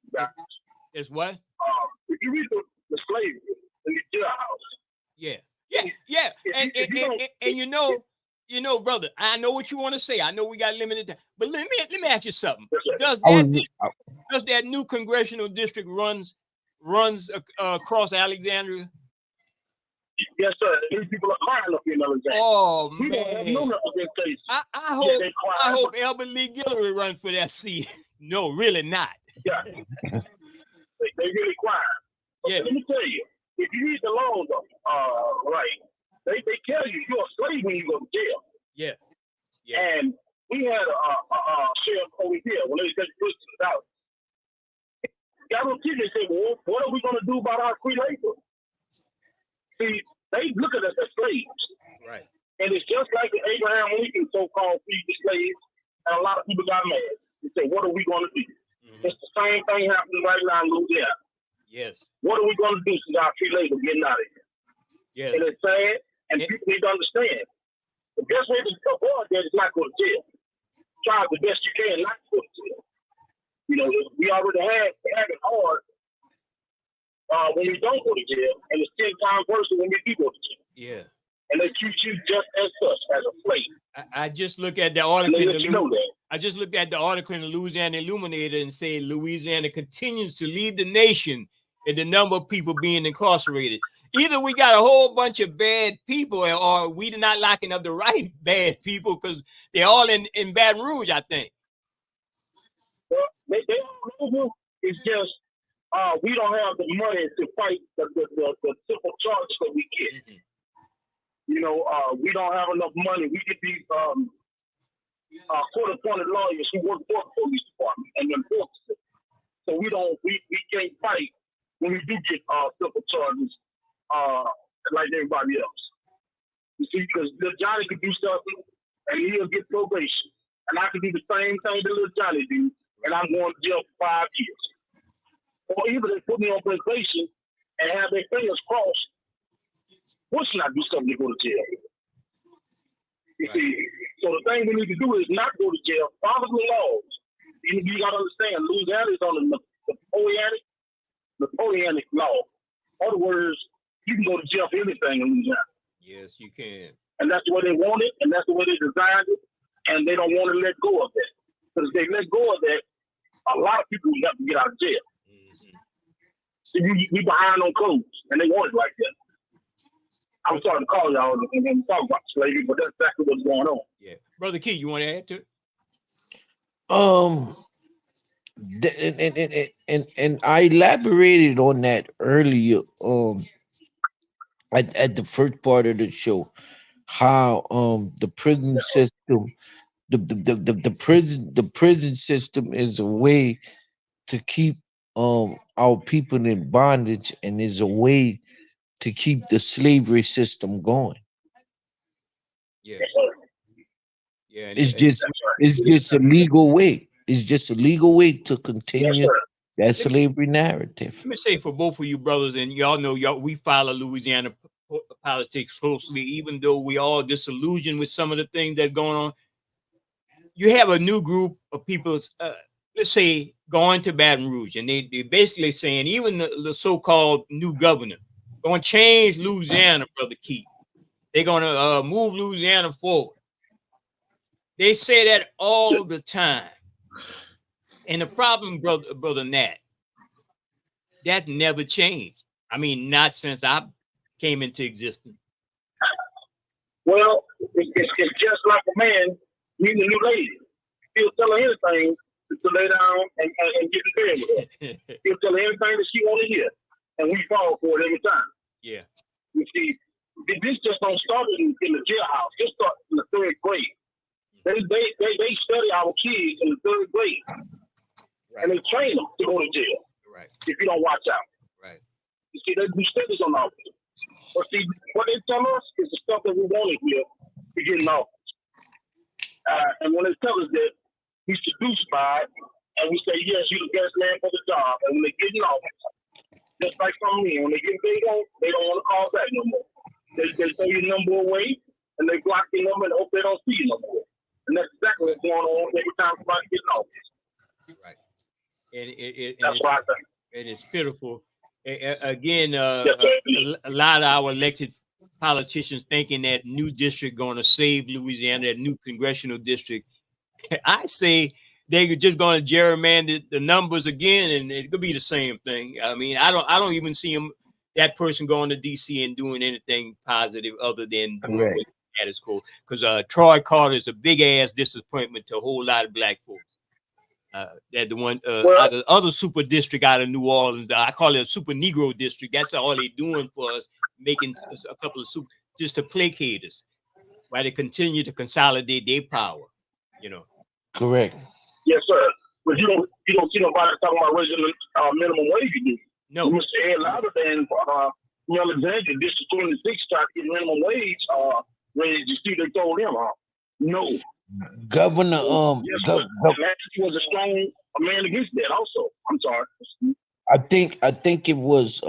Is what? If you read the slavery in the jailhouse. Yeah. And you know, brother, I know what you want to say. I know we got limited time, but let me ask you something. Does that new congressional district runs across Alexandria? Yes, sir. These people are crying up in Alexandria. Oh we man, don't have no representation. I hope Albert Lee Guillory run for that seat. No, really not. Yeah, they really crying. Yeah. Let me tell you, if you read the laws, right, they tell you you're a slave when you go to jail. Yeah. And we had a sheriff over here when they said Christians out. Y'all teachers said, well, what are we going to do about our free labor? See, they look at us as slaves. Right. And it's just like the Abraham Lincoln so-called freed the slaves, and a lot of people got mad. They said, what are we going to do? It's the same thing happening right now in Louisiana. Yes. What are we going to do since our free labor getting out of here? Yes. And it's sad, and people need to understand. The best way to avoid that is not go to jail. Try the best you can not to go to jail. You know, we already have it hard when we don't go to jail, and it's 10 times worse when we do go to jail. Yeah. And they treat you just as such, as a slave. I just look at the article. I just looked at the article in the Louisiana Illuminator and say Louisiana continues to lead the nation in the number of people being incarcerated. Either we got a whole bunch of bad people, or we not locking up the right bad people because they're all in Baton Rouge, I think. Well, they all over. It's just we don't have the money to fight the simple charges that we get. Mm-hmm. You know, we don't have enough money. We get these court-appointed lawyers who work for the police department and enforce it. So we can't fight when we do get simple charges like everybody else. You see, because little Johnny could do something and he'll get probation, and I can do the same thing that little Johnny do, and I'm going to jail for 5 years. Or even they put me on probation and have their fingers crossed. What should I do something to go to jail? You see, so the thing we need to do is not go to jail, follow the laws. You got to understand, Louisiana is on the Napoleonic law. In other words, you can go to jail for anything in Louisiana. Yes, you can. And that's the way they want it, and that's the way they designed it, and they don't want to let go of that. Because if they let go of that, a lot of people have to get out of jail. Mm-hmm. So we behind on codes, and they want it like that. I'm sorry to call y'all and talk about slavery, but that's exactly what's going on. Yeah, Brother Key, you want to add to it? And I elaborated on that earlier. At the first part of the show, how the prison system, the prison system is a way to keep our people in bondage, and is a way to keep the slavery system going. Yeah. Yeah. It's just a legal way. It's just a legal way to continue that slavery narrative. Let me say for both of you brothers, and y'all know we follow Louisiana politics closely, even though we all disillusioned with some of the things that's going on. You have a new group of people, let's say going to Baton Rouge, and they're basically saying even the so-called new governor going to change Louisiana, Brother Keith. They're going to move Louisiana forward. They say that all the time. And the problem, brother Nat, that never changed. I mean, not since I came into existence. Well, it's just like a man meeting a new lady. He'll tell her anything to lay down and get in bed with her. He'll tell her anything that she want to hear, and we fall for it every time. Yeah. You see, this just don't start in the jailhouse. It starts in the 3rd grade. They study our kids in the 3rd grade, and they train them to go to jail. Right. If you don't watch out. Right. You see, they do studies on all this. But see, what they tell us is the stuff that we want to hear to get in office. And when they tell us that he's seduced by it, and we say, yes, you're the best man for the job. And when they get in office, just like some men, when they get big on, they don't want to call back no more. They throw your number away, and they block your number and hope they don't see you no more. And that's exactly what's going on every time somebody gets in office. Right. And that's what I think. And it's pitiful. Again, a lot of our elected politicians thinking that new district going to save Louisiana, that new congressional district. I say they're just going to gerrymander the numbers again, and it could be the same thing. I mean, I don't even see that person going to DC and doing anything positive other than doing status quo. Because Troy Carter is a big ass disappointment to a whole lot of black folks. That the one the other super district out of New Orleans, I call it a super Negro district. That's all they're doing for us, making a couple of super just to placate us, while they continue to consolidate their power. You know. Correct. Yes, sir. But you don't see nobody talking about raising minimum wage again. No. Mr. Ed Louder than Alexandria, District 26 tried to get minimum wage raised. You see, they told him, no. Governor, he was a man against that also. I'm sorry. I think it was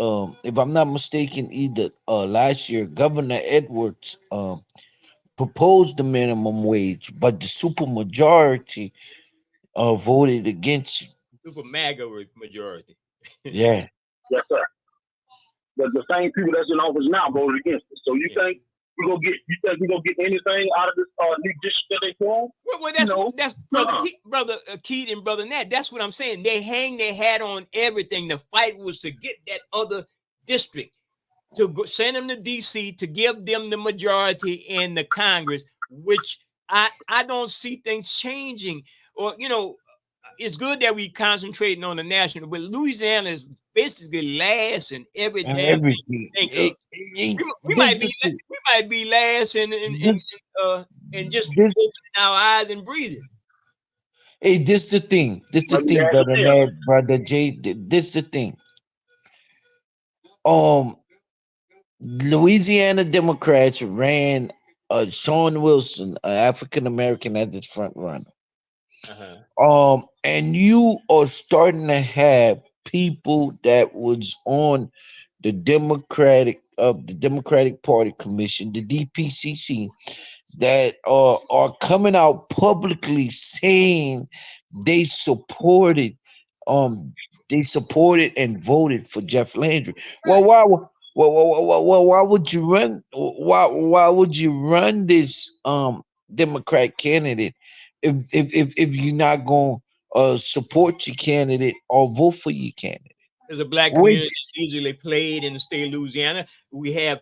if I'm not mistaken, either last year, Governor Edwards proposed the minimum wage, but the supermajority voted against it. Super MAGA majority. Yeah. Yes, sir. But the same people that's in office now voted against it. So you think we're gonna get anything out of this new district that they form? Well, that's brother Keith and brother Nat. That's what I'm saying. They hang their hat on everything. The fight was to get that other district, to send them to DC, to give them the majority in the Congress, which I don't see things changing. Or it's good that we concentrating on the national, but Louisiana is basically last in every damn thing. We might be last and just opening our eyes and breathing. Hey, this the thing. Brother Ned, brother Jay. This the thing. Louisiana Democrats ran Sean Wilson, an African American, as its front runner. And you are starting to have people that was on the Democratic Party Commission, the DPCC, that are coming out publicly saying they supported and voted for Jeff Landry. Well, why would you run? Why would you run this Democrat candidate if you're not going to support your candidate or vote for your candidate? There's a black community usually played in the state of Louisiana. They have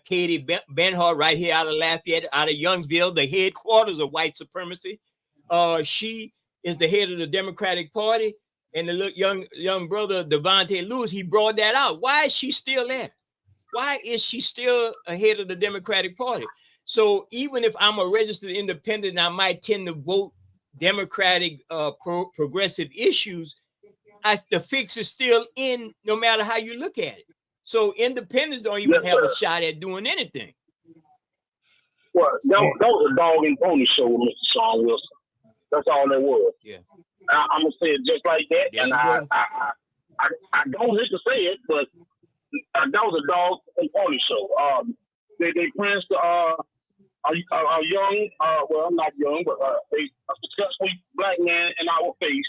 Katie Benhart right here out of Lafayette, out of Youngsville, the headquarters of white supremacy. She is the head of the Democratic Party, and the young brother Devontae Lewis, he brought that out. Why is she still there? Why is she still ahead of the Democratic Party? So even if I'm a registered independent, I might tend to vote Democratic progressive issues. The fix is still in, no matter how you look at it. So independents don't even have a shot at doing anything. Well, that was a dog and pony show with Mr. Sean Wilson. That's all that was. Yeah. I'm gonna say it just like that, and I don't hate to say it, but that was a dog and pony show. They pranced a young, well, not young, but a successful black man in our face.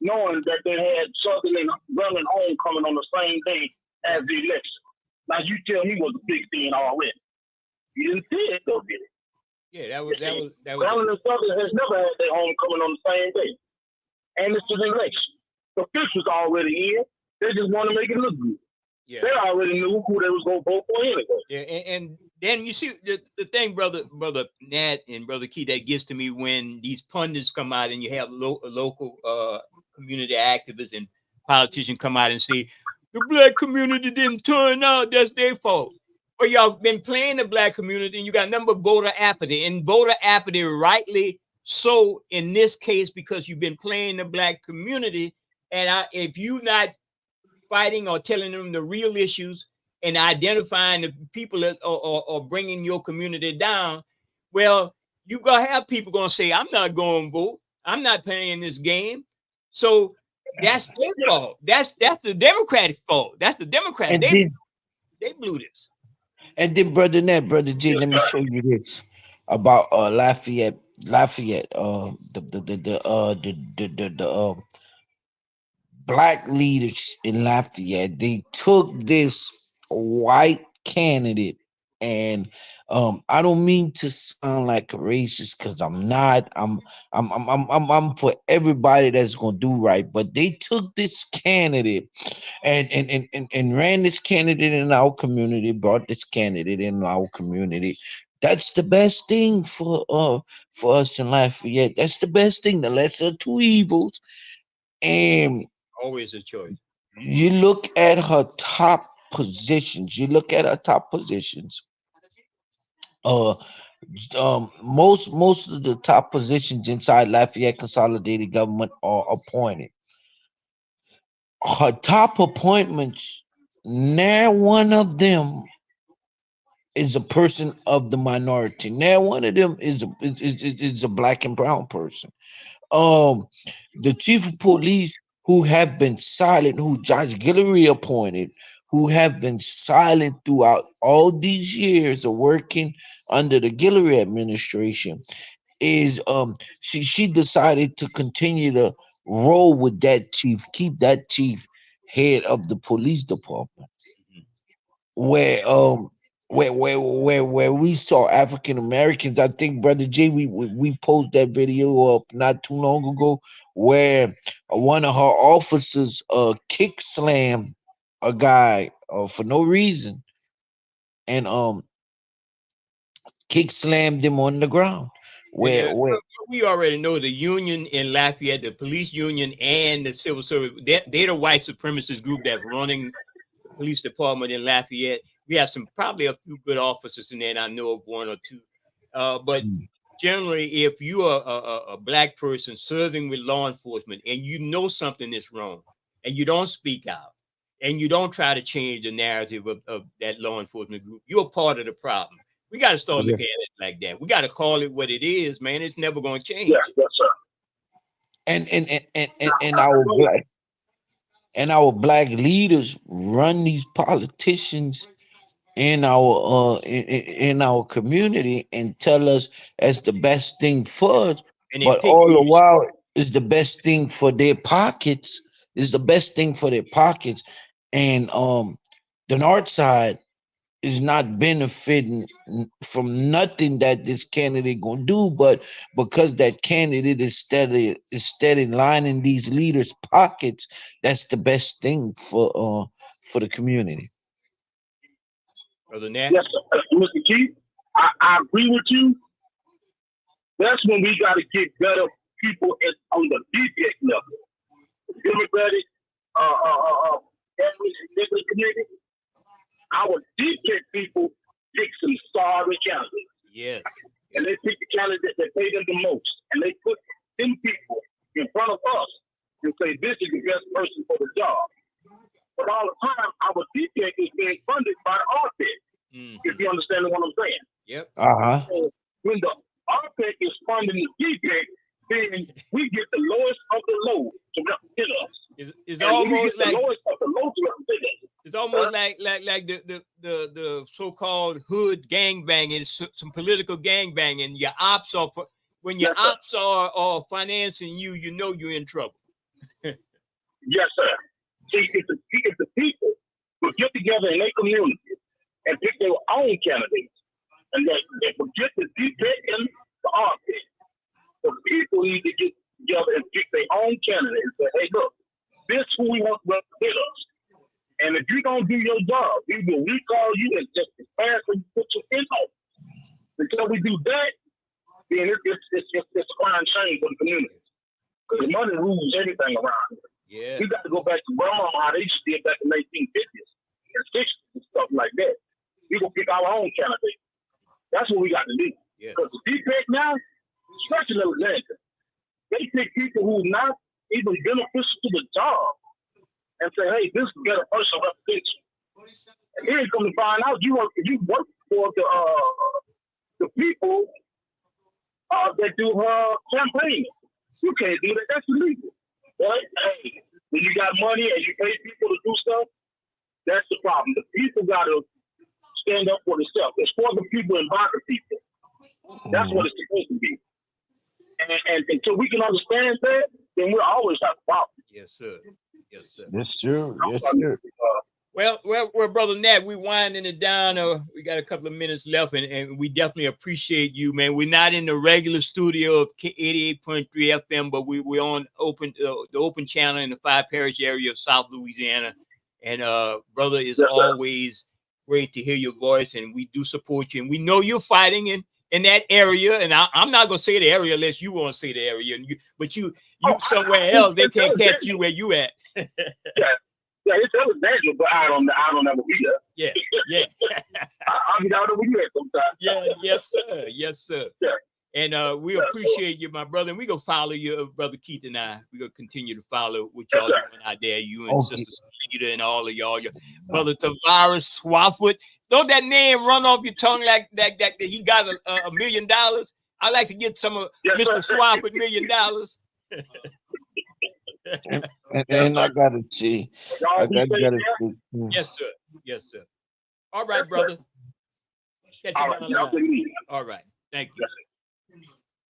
knowing that they had Southern and Garland homecoming on the same day as the election. Now you tell me was a big thing already. You didn't see it though, did it? Yeah, that was. Garland and Southern has never had their homecoming on the same day. And it's an election. The fix was already in. They just want to make it look good. Yeah. They already knew who they was going to vote for anyway. Yeah, and then you see the thing, brother Nat and brother Key, that gets to me when these pundits come out and you have local community activists and politicians come out and say the black community didn't turn out. That's their fault. Well, y'all been playing the black community, and you got number voter apathy, and voter apathy rightly so in this case because you've been playing the black community, and if you not fighting or telling them the real issues and identifying the people that are bringing your community down, well, you gonna have people gonna say, I'm not going to vote. I'm not playing this game. So that's their fault. That's the Democratic fault. That's the Democrat. They blew this. And then, brother Nat, brother G, let me show you this about Lafayette. The black leaders in Lafayette, they took this white candidate, and I don't mean to sound like a racist because I'm not. I'm for everybody that's gonna do right, but they took this candidate and ran this candidate in our community, brought this candidate in our community. That's the best thing for us in Lafayette. That's the best thing, the lesser of two evils. And always a choice. You look at her top positions. Most of the top positions inside Lafayette Consolidated Government are appointed. Her top appointments, now one of them is a person of the minority. Now one of them is a black and brown person. The chief of police, who have been silent, who Josh Guillory appointed, who have been silent throughout all these years of working under the Guillory administration, is she decided to continue to roll with that chief, keep that chief head of the police department, where we saw African Americans. I think Brother J, we posted that video up not too long ago where one of her officers kick slammed a guy for no reason, and kick slammed him on the ground. Where we already know the union in Lafayette, the police union and the civil service, they're the white supremacist group that's running the police department in Lafayette. We have probably a few good officers in there, and I know of one or two. But generally, if you are a black person serving with law enforcement and you know something is wrong and you don't speak out and you don't try to change the narrative of that law enforcement group, you're part of the problem. We got to start looking at it like that. We got to call it what it is, man. It's never going to change. Yes, sir. And our black leaders run these politicians in our community and tell us it's the best thing for us, but all the while is the best thing for their pockets. And the north side is not benefiting from nothing that this candidate gonna do, but because that candidate is steady lining these leaders' pockets, that's the best thing for the community. Brother Nat? Yes, sir. Mr. Keith, I agree with you. That's when we got to get better people on the DPS level. Democratic, community. Our DPS people pick some sorry candidates. Yes. And they pick the candidates that pay them the most. And they put them people in front of us and say, this is the best person for the job. But all the time, our DPS is being funded by the RPEC, if you understand what I'm saying. Yep. So when the RPEC is funding the DPS, then we get the lowest of the low to represent us. It's almost like the lowest of the low to represent us. It's almost like the so-called hood gangbanging, some political gangbanging. Your ops are when your ops are financing you, you know you're in trouble. Yes, sir. See, if the people would get together in their community and pick their own candidates, and they forget the deep pick and the art pick, the people need to get together and pick their own candidate and say, hey, look, this is who we want to represent us. And if you don't do your job, we will recall you and just pass and put you in office. Until we do that, then it's a fine shame for the community. Because money rules everything around here. Yeah. We got to go back to grandma, how they used to do back in the 1950s and 60s and stuff like that. We gonna pick our own candidate. That's what we got to do. Because the DPEC now, especially Alexandria, they pick people who not even beneficial to the job and say, hey, this is a better person representation. And then you come to find out you work for the people that do campaigning. You can't do that. That's illegal. Right? Hey, when you got money and you pay people to do stuff, that's the problem. The people got to stand up for themselves. It's for the people and by the people. That's what it's supposed to be. And until we can understand that, then we'll always have a problem. Yes, sir. Yes, sir. Yes, sir. Yes, sir. Well, Brother Nat, we winding it down. We got a couple of minutes left, and we definitely appreciate you, man. We're not in the regular studio of 88.3 FM, but we're on the open channel in the 5 Parish area of South Louisiana. And brother, it's always great to hear your voice, and we do support you. And we know you're fighting in that area, and I'm not gonna say the area unless you want to say the area. But you somewhere else, they can't catch you where you at. Yeah, it's Alexandria, but I don't ever be there. Yeah. I'll be down over here sometimes. Yeah, yes, sir. Yeah. And we appreciate you, my brother. And we're gonna follow you, Brother Keith and I. We're gonna continue to follow what y'all doing out there, you and Sister Salida and all of y'all. Your Brother Tavares Swafford. Don't that name run off your tongue like that he got $1 million? I like to get some of Mr. Swafford $1 million. And I gotta see. I gotta see. Yes, sir. All right, brother. Catch you down the line. All right. Thank you.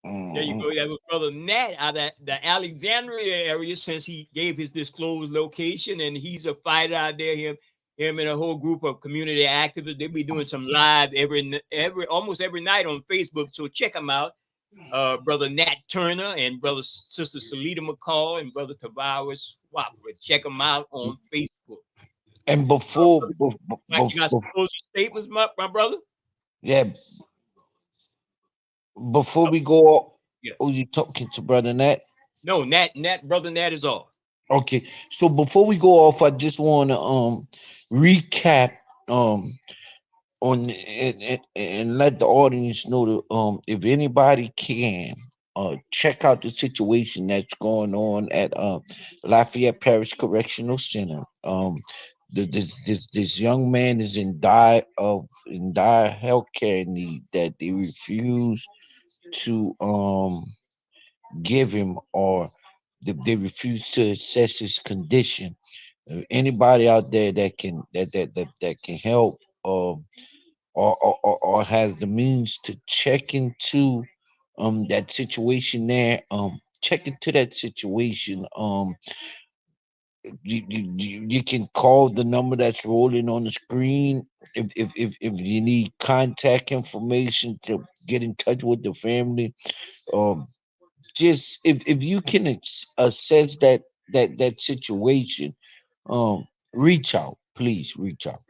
There you go. That was Brother Nat out of the Alexandria area, since he gave his disclosed location, and he's a fighter out there. Him and a whole group of community activists. They'll be doing some live almost every night on Facebook. So check them out. Brother Nat Turner and Sister Salida McCall and Brother Tavares Swafford. Check them out on Facebook. And before you got some closing statements, my brother? Yeah. Before we go, you talking to Brother Nat? No, Brother Nat is off. Okay. So before we go off, I just want to recap on and let the audience know that if anybody can check out the situation that's going on at Lafayette Parish Correctional Center. This young man is in dire healthcare need that they refuse to give him, or they refuse to assess his condition. Anybody out there that can help or has the means to check into that situation there, check into that situation. You can call the number that's rolling on the screen if you need contact information to get in touch with the family. Just if you can assess that situation, reach out. Please reach out.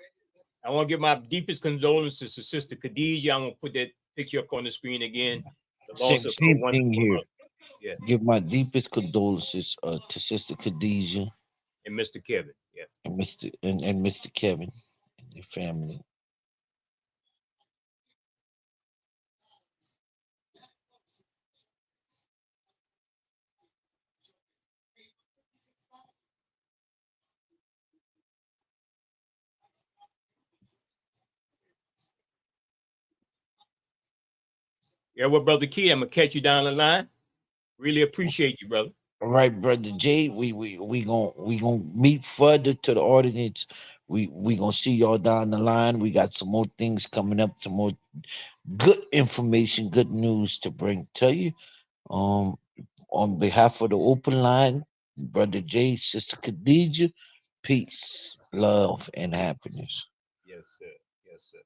I want to give my deepest condolences to Sister Khadijah. I'm going to put that picture up on the screen again. Same thing here. Yeah. Give my deepest condolences to Sister Khadijah and Mr. Kevin. Yeah. And Mr. Kevin and their family. Yeah, well, Brother Key, I'm gonna catch you down the line. Really appreciate you, brother. All right, Brother Jay. We gonna meet further to the audience. We gonna see y'all down the line. We got some more things coming up, some more good information, good news to bring to you. On behalf of the open line, Brother Jay, Sister Khadijah. Peace, love, and happiness. Yes, sir. Yes, sir.